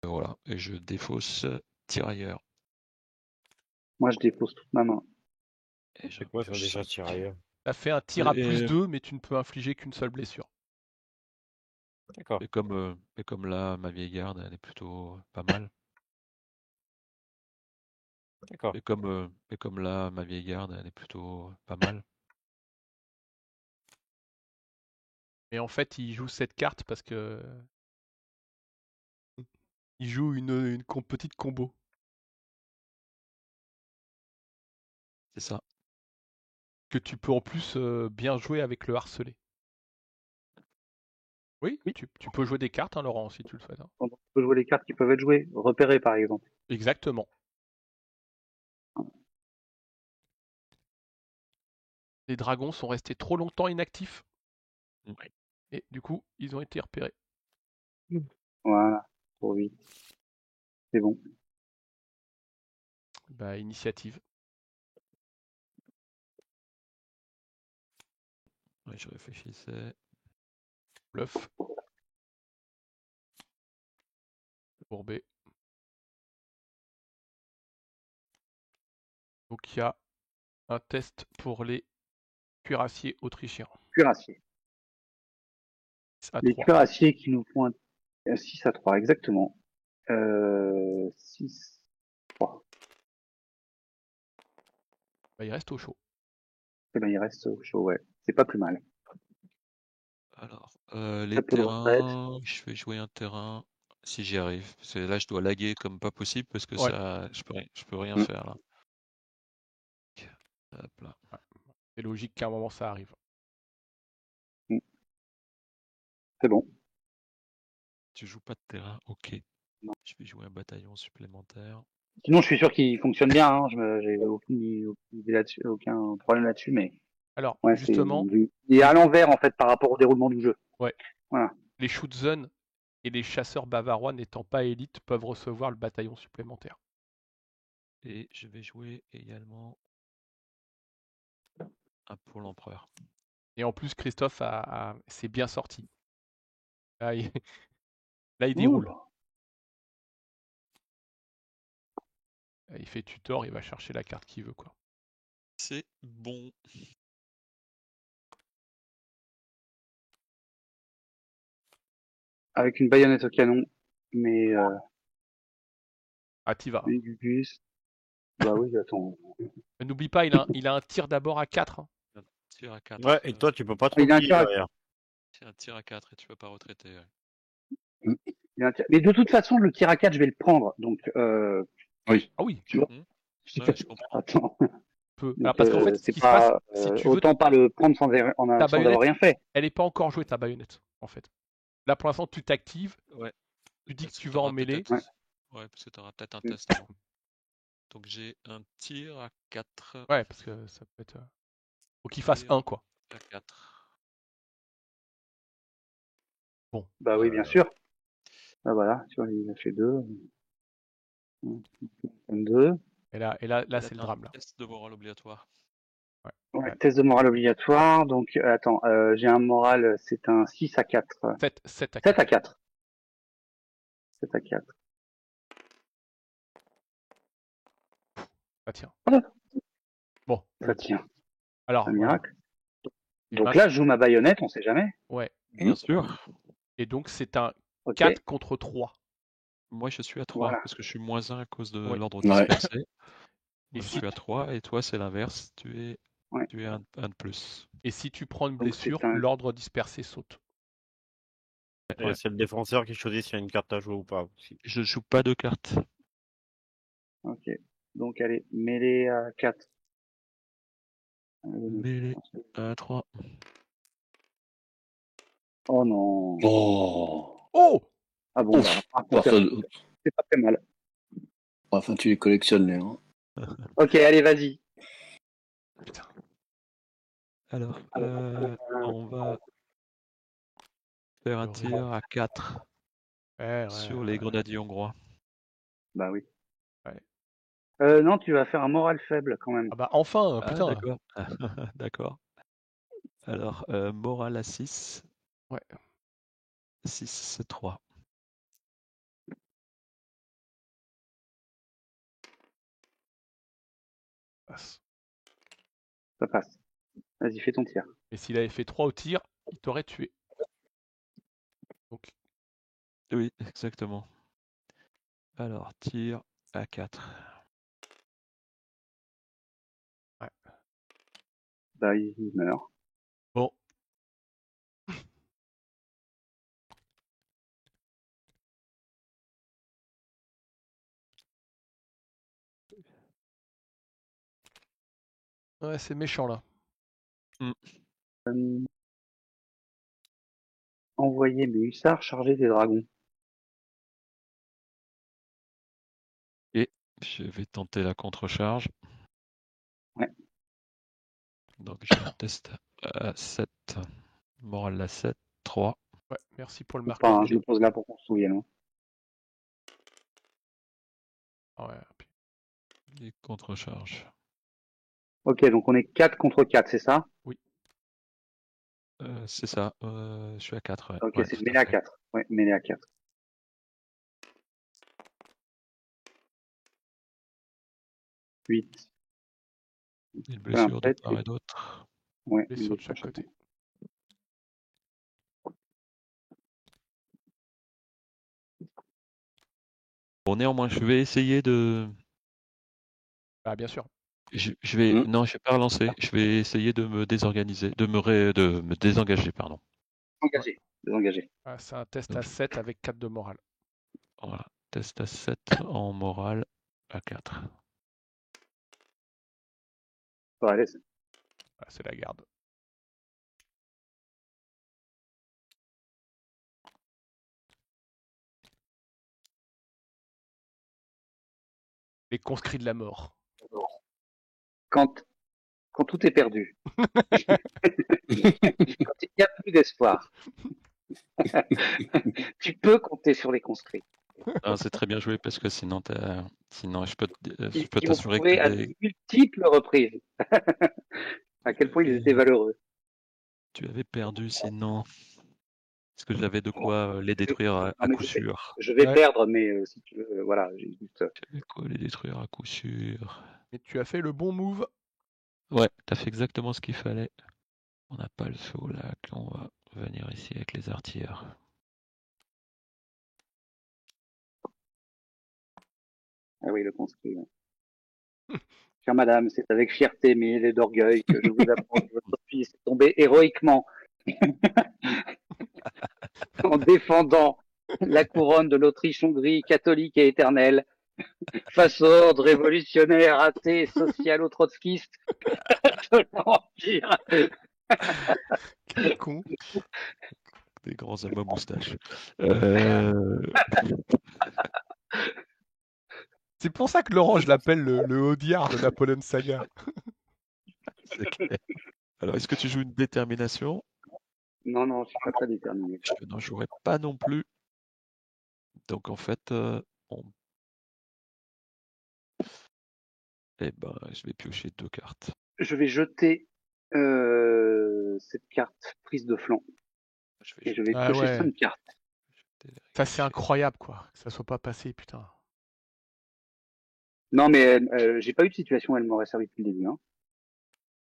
Voilà, et je défausse tirailleur. Moi, je dépose toute ma main. Et je C'est quoi ça pioche déjà, 5. tirailleur? T'as fait un tir à Et- +2, mais tu ne peux infliger qu'une seule blessure. D'accord. Et comme là, ma vieille garde, elle est plutôt pas mal. D'accord. Et comme là, ma vieille garde, elle est plutôt pas mal. Et en fait, il joue cette carte parce que il joue une petite combo. C'est ça. Que tu peux en plus bien jouer avec le harcelé. Oui, tu peux jouer des cartes, hein, Laurent, si tu le souhaites. Hein. On peut jouer les cartes qui peuvent être jouées, repérées par exemple. Exactement. Les dragons sont restés trop longtemps inactifs. Ouais. Et du coup, ils ont été repérés. Voilà, trop vite. C'est bon. Bah, initiative. Ouais, je réfléchissais. Bluff. Courbé. Donc il y a un test pour les cuirassiers autrichiens. Cuirassiers. À Les 3. cuirassiers qui nous font un 6 à 3, exactement. 6, 3. Bah, il reste au chaud. Eh ben, il reste au chaud, ouais. C'est pas plus mal. Alors, les Très peu de retraite. terrains, je vais jouer un terrain si j'y arrive. Parce que là, je dois laguer comme pas possible parce que Ouais. ça, je peux rien Mm. faire là. Hop là. C'est logique qu'à un moment ça arrive. C'est bon. Tu joues pas de terrain, ok. Non. Je vais jouer un bataillon supplémentaire. Sinon, je suis sûr qu'il fonctionne bien. Hein. J'ai aucune idée là-dessus, aucun problème là-dessus, mais Alors, ouais, justement, il est à l'envers en fait par rapport au déroulement du jeu. Ouais. Voilà. Les Schutzen et les chasseurs bavarois n'étant pas élites peuvent recevoir le bataillon supplémentaire. Et je vais jouer également un pour l'empereur. Et en plus, Christophe s'est bien sorti. Là, il, là, il Ouh. déroule. Là, il fait tutor, il va chercher la carte qu'il veut, quoi. C'est bon. avec une baïonnette au canon, mais Ah, t'y vas. une Gugus. Bah oui, attends. Mais n'oublie pas, il a un tir d'abord à 4. Un tir à 4. Ouais, et toi, tu peux pas trop Il a un plier tir à- derrière. C'est un tir à 4 et tu peux pas retraiter. Mais de toute façon, le tir à 4, je vais le prendre. Donc, Oui. Ah oui, tu vois. Ouais, je comprends. Attends. peu. Donc, Parce qu'en fait, ce c'est qui se passe, pas si tu veux, autant pas le prendre sans ta avoir baïonnette, rien fait. elle n'est pas encore jouée, ta baïonnette, en fait. Là, pour l'instant, tu t'actives, Ouais. tu dis que Parce tu que vas en t'auras mêlée. peut-être- Ouais, parce que tu auras peut-être un Mm. test avant. Donc j'ai un tir à 4. Ouais, parce que ça peut être. Faut qu'il fasse Tir 1, quoi. à 4. Bon. Bah oui, bien sûr. Ah voilà, tu vois, il a fait 2. 2. Et là, c'est le drame, là. Test de morale obligatoire. Ouais. Ouais, Ouais. test de morale obligatoire. Donc, attends, j'ai un moral, c'est un 6 à 4. 7 à 4. 7 à 4. 7 à 4. Ça tient. Ah. Bon. Ça tient. Alors, Un voilà. miracle. Et Donc maintenant- là, je joue ma baïonnette, on sait jamais. Ouais. Bien sûr. Et donc, c'est un Ok. 4 contre 3. Moi je suis à 3 Voilà. parce que je suis moins 1 à cause de Ouais. l'ordre Ouais. dispersé. Et Moi, je si, suis à 3 et toi c'est l'inverse. Tu Ouais. es un de plus. et si tu prends une Donc, c'est blessure, un- l'ordre dispersé saute. Et Ouais. c'est le défenseur qui choisit s'il y a une carte à jouer ou pas aussi. Je joue pas de cartes. Ok. Donc, allez, mêlée à 4. Mêlée à 3. Oh non. Oh. Oh! Ah bon, Ouf. bah, par contre, c'est pas très mal. Enfin, tu les collectionnes, les. Hein. Ok, allez, vas-y. Putain. Alors, on va faire un Le tir à 4 Ouais, sur les grenadiers hongrois. Bah oui. Ouais. Non, tu vas faire un moral faible quand même. Ah bah enfin, Ah, putain. d'accord. D'accord. Alors, morale à 6. Ouais. 6, c'est 3. Passe. Ça passe. Vas-y, fais ton tir. Et s'il avait fait 3 au tir, il t'aurait tué. Donc, Oui, exactement. Alors, tir à 4. Bah, il meurt. bon. Ouais, c'est méchant là. Envoyer mes hussards charger des dragons. Et je vais tenter la contre-charge. Ouais. Donc, j'ai un test à 7. Morale à 7. 3. Ouais, merci pour le Ou marquage. pas, hein, je le pose là pour qu'on se souvienne. Hein. Ah ouais, puis- Et contre-charge. Ok, donc on est 4 contre 4, c'est ça? C'est ça. Je suis à 4. Ouais. Ok, Ouais, c'est tout mêlé à à fait. 4. Ouais, mêlé à 4. 8. Une blessure de fait, part et d'autre. Ouais, Blessure une de chaque côté. Bon, néanmoins, je vais essayer de. Ah bien sûr. Je vais. Non, je vais pas relancer. Je vais essayer de me désorganiser. De me désengager, pardon. Engagé. Désengagé. Ah, c'est un test Donc, à 7 avec 4 de morale. Voilà. Test à 7 en morale à 4. Bon, allez, Ah, c'est la garde. Les conscrits de la mort. quand tout est perdu. Quand il n'y a plus d'espoir. Tu peux compter sur les conscrits. Ah, c'est très bien joué parce que sinon, je peux Ils m'ont t'assurer prouvé que à de multiples reprises à quel point ils étaient valeureux. tu avais perdu sinon. Parce que j'avais de quoi les détruire à Non, mais coup sûr. Je vais Ouais. perdre, mais si tu veux, voilà, j'ai juste. J'avais de quoi les détruire à coup sûr. Mais tu as fait le bon move. Ouais, t'as fait exactement ce qu'il fallait. On n'a pas le saut là, on va venir ici avec les artilleurs. Ah oui, le conscrit. Chère madame, c'est avec fierté mais d'orgueil que je vous apprends que votre fils est tombé héroïquement en défendant la couronne de l'Autriche-Hongrie catholique et éternelle face au ordre révolutionnaire, athée, socialo-trotskiste de l'Empire. Quel con. Des grands hommes à moustache. Euh, C'est pour ça que Laurent, je l'appelle le Audiard de Napoleon Saga. c'est clair. Alors, est-ce que tu joues une détermination? Non, non, je suis pas très déterminé. Je n'en jouerai pas non plus. Donc, en fait, eh ben, je vais piocher 2 cartes. Je vais jeter cette carte prise de flanc Je vais et je jeter, vais Ah piocher ouais. 5 cartes. jeter les Ça, c'est ricochets. incroyable, quoi. Que ça soit pas passé, putain. Non, mais j'ai pas eu de situation, elle m'aurait servi depuis le début. Hein.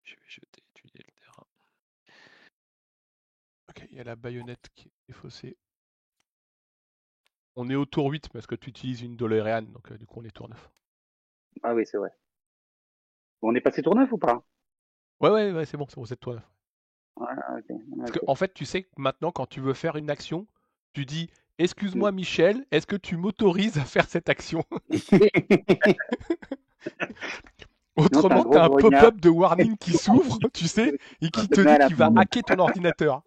Je vais jeter, étudier le terrain. Ok, il y a la baïonnette qui est défaussée. On est au tour 8 parce que tu utilises une DeLorean, donc du coup on est tour 9. Ah oui, c'est vrai. Bon, on est passé tour 9 ou pas? Ouais, c'est bon, c'est tour 9. Ah, ok. Parce Ok. qu'en fait, tu sais que maintenant, quand tu veux faire une action, tu dis « Excuse-moi Michel, est-ce que tu m'autorises à faire cette action ?» Autrement, gros t'as un grognard. pop-up de warning qui s'ouvre, tu sais, et qui te dit qu'il va hacker ton ordinateur.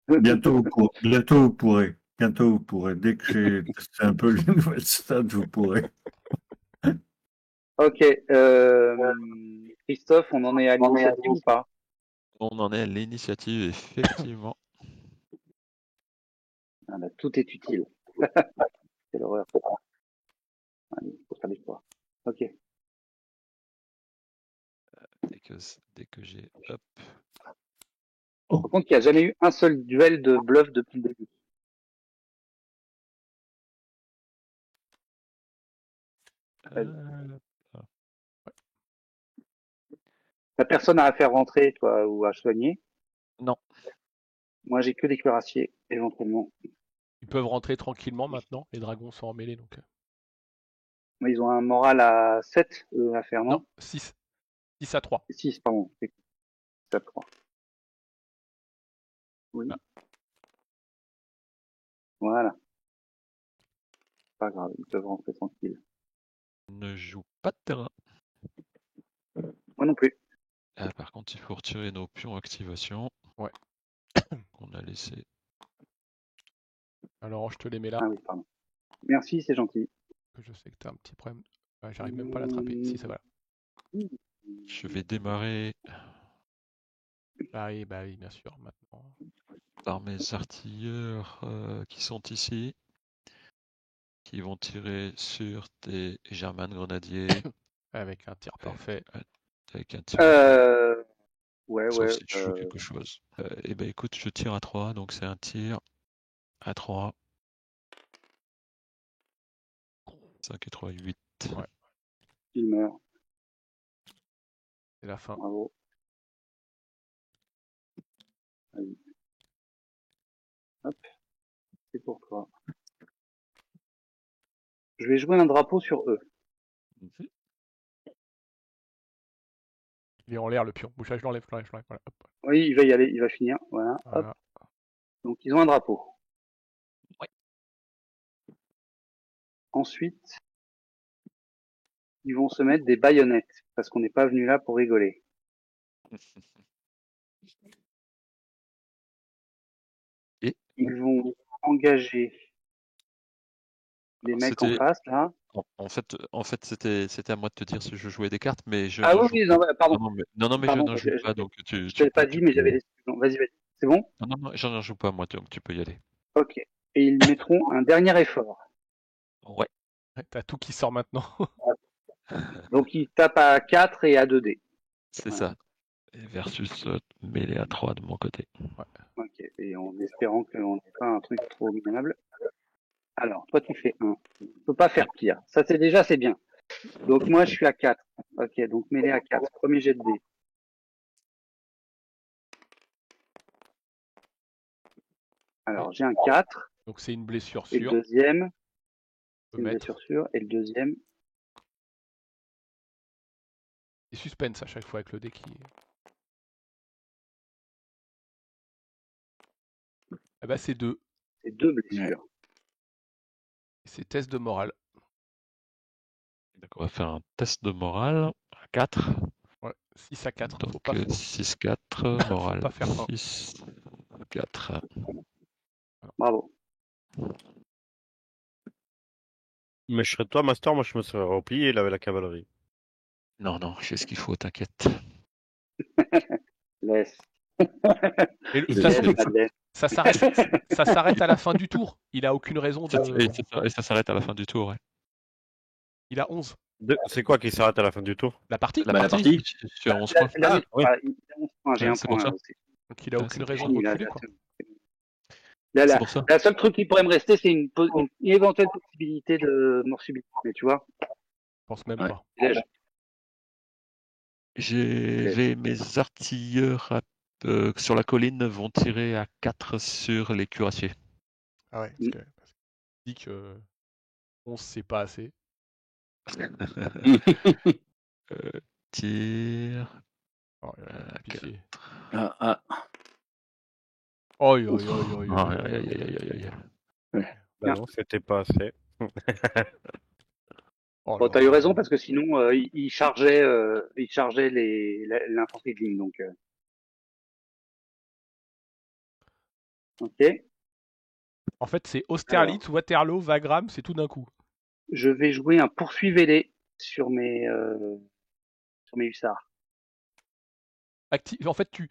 Bientôt, vous pourrez. Bientôt, vous pourrez. Dès que j'ai testé un peu les nouvelles stats, vous pourrez. Ok. Christophe, on en est à l'initiative ou pas? On en est à l'initiative, effectivement. Ah, bah, tout est utile. C'est l'horreur. Allez, faut faire des choix. Ok. Dès que j'ai... Hop. Par contre, il n'y a jamais eu un seul duel de bluff depuis le début. T'as personne à faire rentrer, toi, ou à soigner. Non. Moi, j'ai que des cuirassiers, éventuellement. Ils peuvent rentrer tranquillement maintenant, les dragons sont emmêlés, donc... Mais ils ont un moral à 7 à faire, Non, non? 6. 6 à 3. 6, pardon. C'est à 3. Oui. Ah. Voilà. Pas grave, ils peuvent rentrer tranquille. Ne joue pas de terrain. Moi non plus. Ah, par contre, il faut retirer nos pions activation. Ouais. Qu'on a laissé. Alors, je te les mets là. Ah oui, pardon. Merci, c'est gentil. Je sais que t'as un petit problème. Ouais, j'arrive même pas à l'attraper. Si, ça va. Je vais démarrer Bah oui, bien sûr, maintenant. par mes artilleurs qui sont ici. Qui vont tirer sur tes Germain grenadiers. Avec un tir parfait. Avec un tir. Ouais, Sauf ouais. si tu joues quelque chose. Eh ben écoute, je tire à 3, donc c'est un tir à 3. 5 et 3, 8. Ouais. Il meurt. C'est la fin. Bravo. Allez. Hop. C'est pour toi. Je vais jouer un drapeau sur eux. Il est en l'air le pion. Bouchage, je l'enlève. Voilà. Hop. Oui, il va y aller, il va finir. Voilà. Voilà. Hop. Donc ils ont un drapeau. Ouais. Ensuite, ils vont se mettre des baïonnettes parce qu'on n'est pas venu là pour rigoler. Et ils vont engager les mecs en face là. En fait, c'était à moi de te dire si je jouais des cartes, mais je ah ne oui, joue oui, pas. Non, Non, mais pardon, je n'en joue pas, donc tu. Je t'avais pas dit, mais j'avais les. Vas-y. C'est bon? Non, je n'en joue pas, moi, donc tu peux y aller. Ok. Et ils mettront un dernier effort. Ouais. T'as tout qui sort maintenant. Donc ils tapent à 4 et à 2 dés. C'est ça. Et versus mêlée à 3 de mon côté. Ouais. Ok. Et en espérant qu'on n'ait pas un truc trop minable. Alors, toi tu fais 1. Tu peux pas faire pire. Ça c'est bien. Donc moi je suis à 4. Ok, donc mêlée à 4. Premier jet de dés. Alors j'ai un 4. Donc c'est une blessure Et le sûre. deuxième, c'est une blessure sûre. Et le deuxième, C'est suspense à chaque fois avec le dé qui. Ah bah c'est 2. C'est 2 blessures. C'est test de morale. Donc on va faire un test de morale à 4. Ouais, 6 à 4. Donc Faut pas, 6-4, morale pas faire un. 6-4. Bravo. Mais je serais toi, Master, moi je me serais replié, il avait la cavalerie. Non, j'ai ce qu'il faut, t'inquiète. Laisse. Et Je ça, sais. surtout, Pas de laisse. ça s'arrête à la fin du tour. Il a aucune raison de. Et ça s'arrête à la fin du tour, ouais. Il a 11. C'est quoi qui s'arrête à la fin du tour? La partie la partie. Je suis à 11 points. Là, oui. il a 11 points, j'ai Ouais, un c'est point pour là ça. aussi. Donc il a Ouais, aucune c'est raison de Fini, là, reculer, quoi. C'est pour ça. La seule truc qui pourrait me rester, c'est une éventuelle possibilité de mort subite. Mais tu vois, Je pense même Ouais. pas. Mes artilleurs sur la colline vont tirer à 4 sur les cuirassiers. Ah ouais, parce que dit que 11 c'est pas assez. Tire. Oh, pitié. Ah. Oh, Aïe, aïe, aïe. Bah non, c'était pas assez. Oh Bon, là t'as eu là. raison parce que sinon, il chargeait l'infanterie de ligne. Donc, ok. En fait, c'est Austerlitz, Waterloo, Wagram, c'est tout d'un coup. Je vais jouer un poursuivez-les sur mes hussards. En fait, tu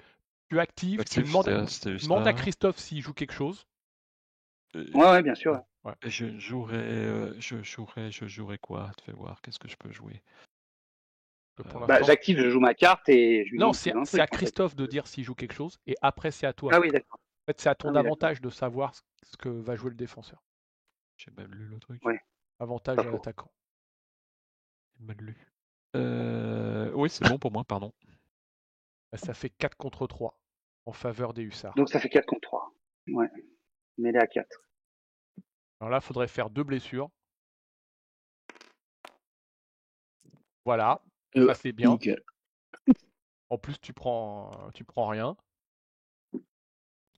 actives, tu demandes à Christophe s'il joue quelque chose. Ouais, bien sûr. Ouais. Je jouerai quoi? Fais voir, qu'est-ce que je peux jouer? Pour Bah, l'instant. j'active, je joue ma carte et je lui Non, dis c'est un à truc, en fait. Christophe de dire s'il joue quelque chose, et après c'est à toi. Ah oui, d'accord. En fait, c'est à ton Ah oui, avantage de savoir ce que va jouer le défenseur. J'ai mal lu le truc. Ouais. Avantage Pas à faux. l'attaquant. J'ai mal lu. Oui, c'est bon pour moi, pardon. Bah, ça fait 4 contre 3 en faveur des hussards. Donc ça fait 4 contre 3. Ouais. Mêlé à 4. Alors là, il faudrait faire 2 blessures. Voilà, ça c'est bien. Nickel. En plus, tu prends rien.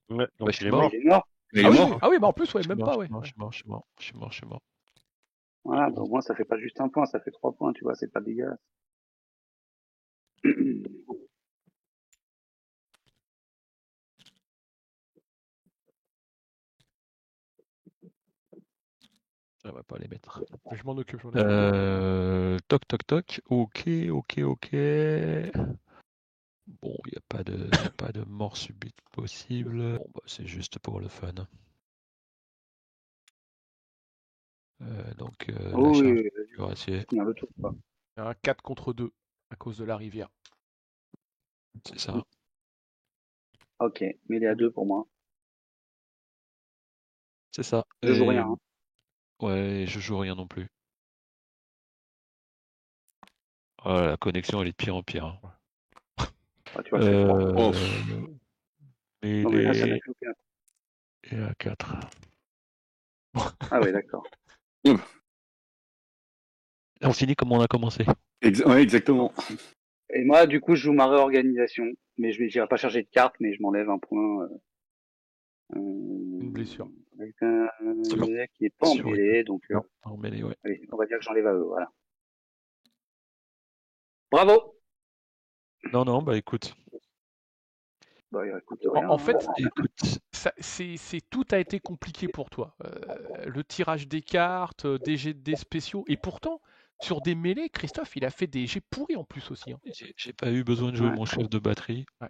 Ouais, donc je suis il est mort. mort. Il est mort. Il est Ah oui, mort. oui. Ah oui, bah en plus, ouais, Je suis même mort, pas, je ouais. suis mort. Voilà, bah, au moins ça fait pas juste un point, ça fait 3 points, tu vois, c'est pas dégueulasse. Ça va pas les mettre. Je m'en occupe. Toc, toc, toc. Ok. Bon, il n'y a pas de mort subite possible. Bon, bah, c'est juste pour le fun. Donc, la Oh, charge oui, du cuirassier, finir le tour, quoi. Un 4 contre 2 à cause de la rivière. c'est ça. Ok, mêlé à 2 pour moi. C'est ça. Je joue rien. Hein. Ouais, je joue rien non plus. Oh, la connexion, elle est de pire en pire. Hein. Ah, tu vois, c'est 3. Mais Non, mais là, ça n'a plus aucun. et à 4. Ah oui, d'accord. On finit comme on a commencé. Ouais, exactement. Et moi, du coup, je joue ma réorganisation. Mais je n'irai pas charger de carte, mais je m'enlève un point. Une blessure. Avec un mec qui n'est pas Sur- emmêlé, donc Non, en mêlée, ouais. allez, on va dire que j'enlève à eux, voilà. Bravo. Non, bah écoute. Bah, écoute, rien, En fait, Écoute. tout a été compliqué pour toi. Le tirage des cartes, des jets de dés spéciaux, et pourtant, sur des mêlées, Christophe, il a fait des jets pourris en plus aussi. Hein. J'ai pas eu besoin de jouer Ouais. mon chef de batterie. Ouais.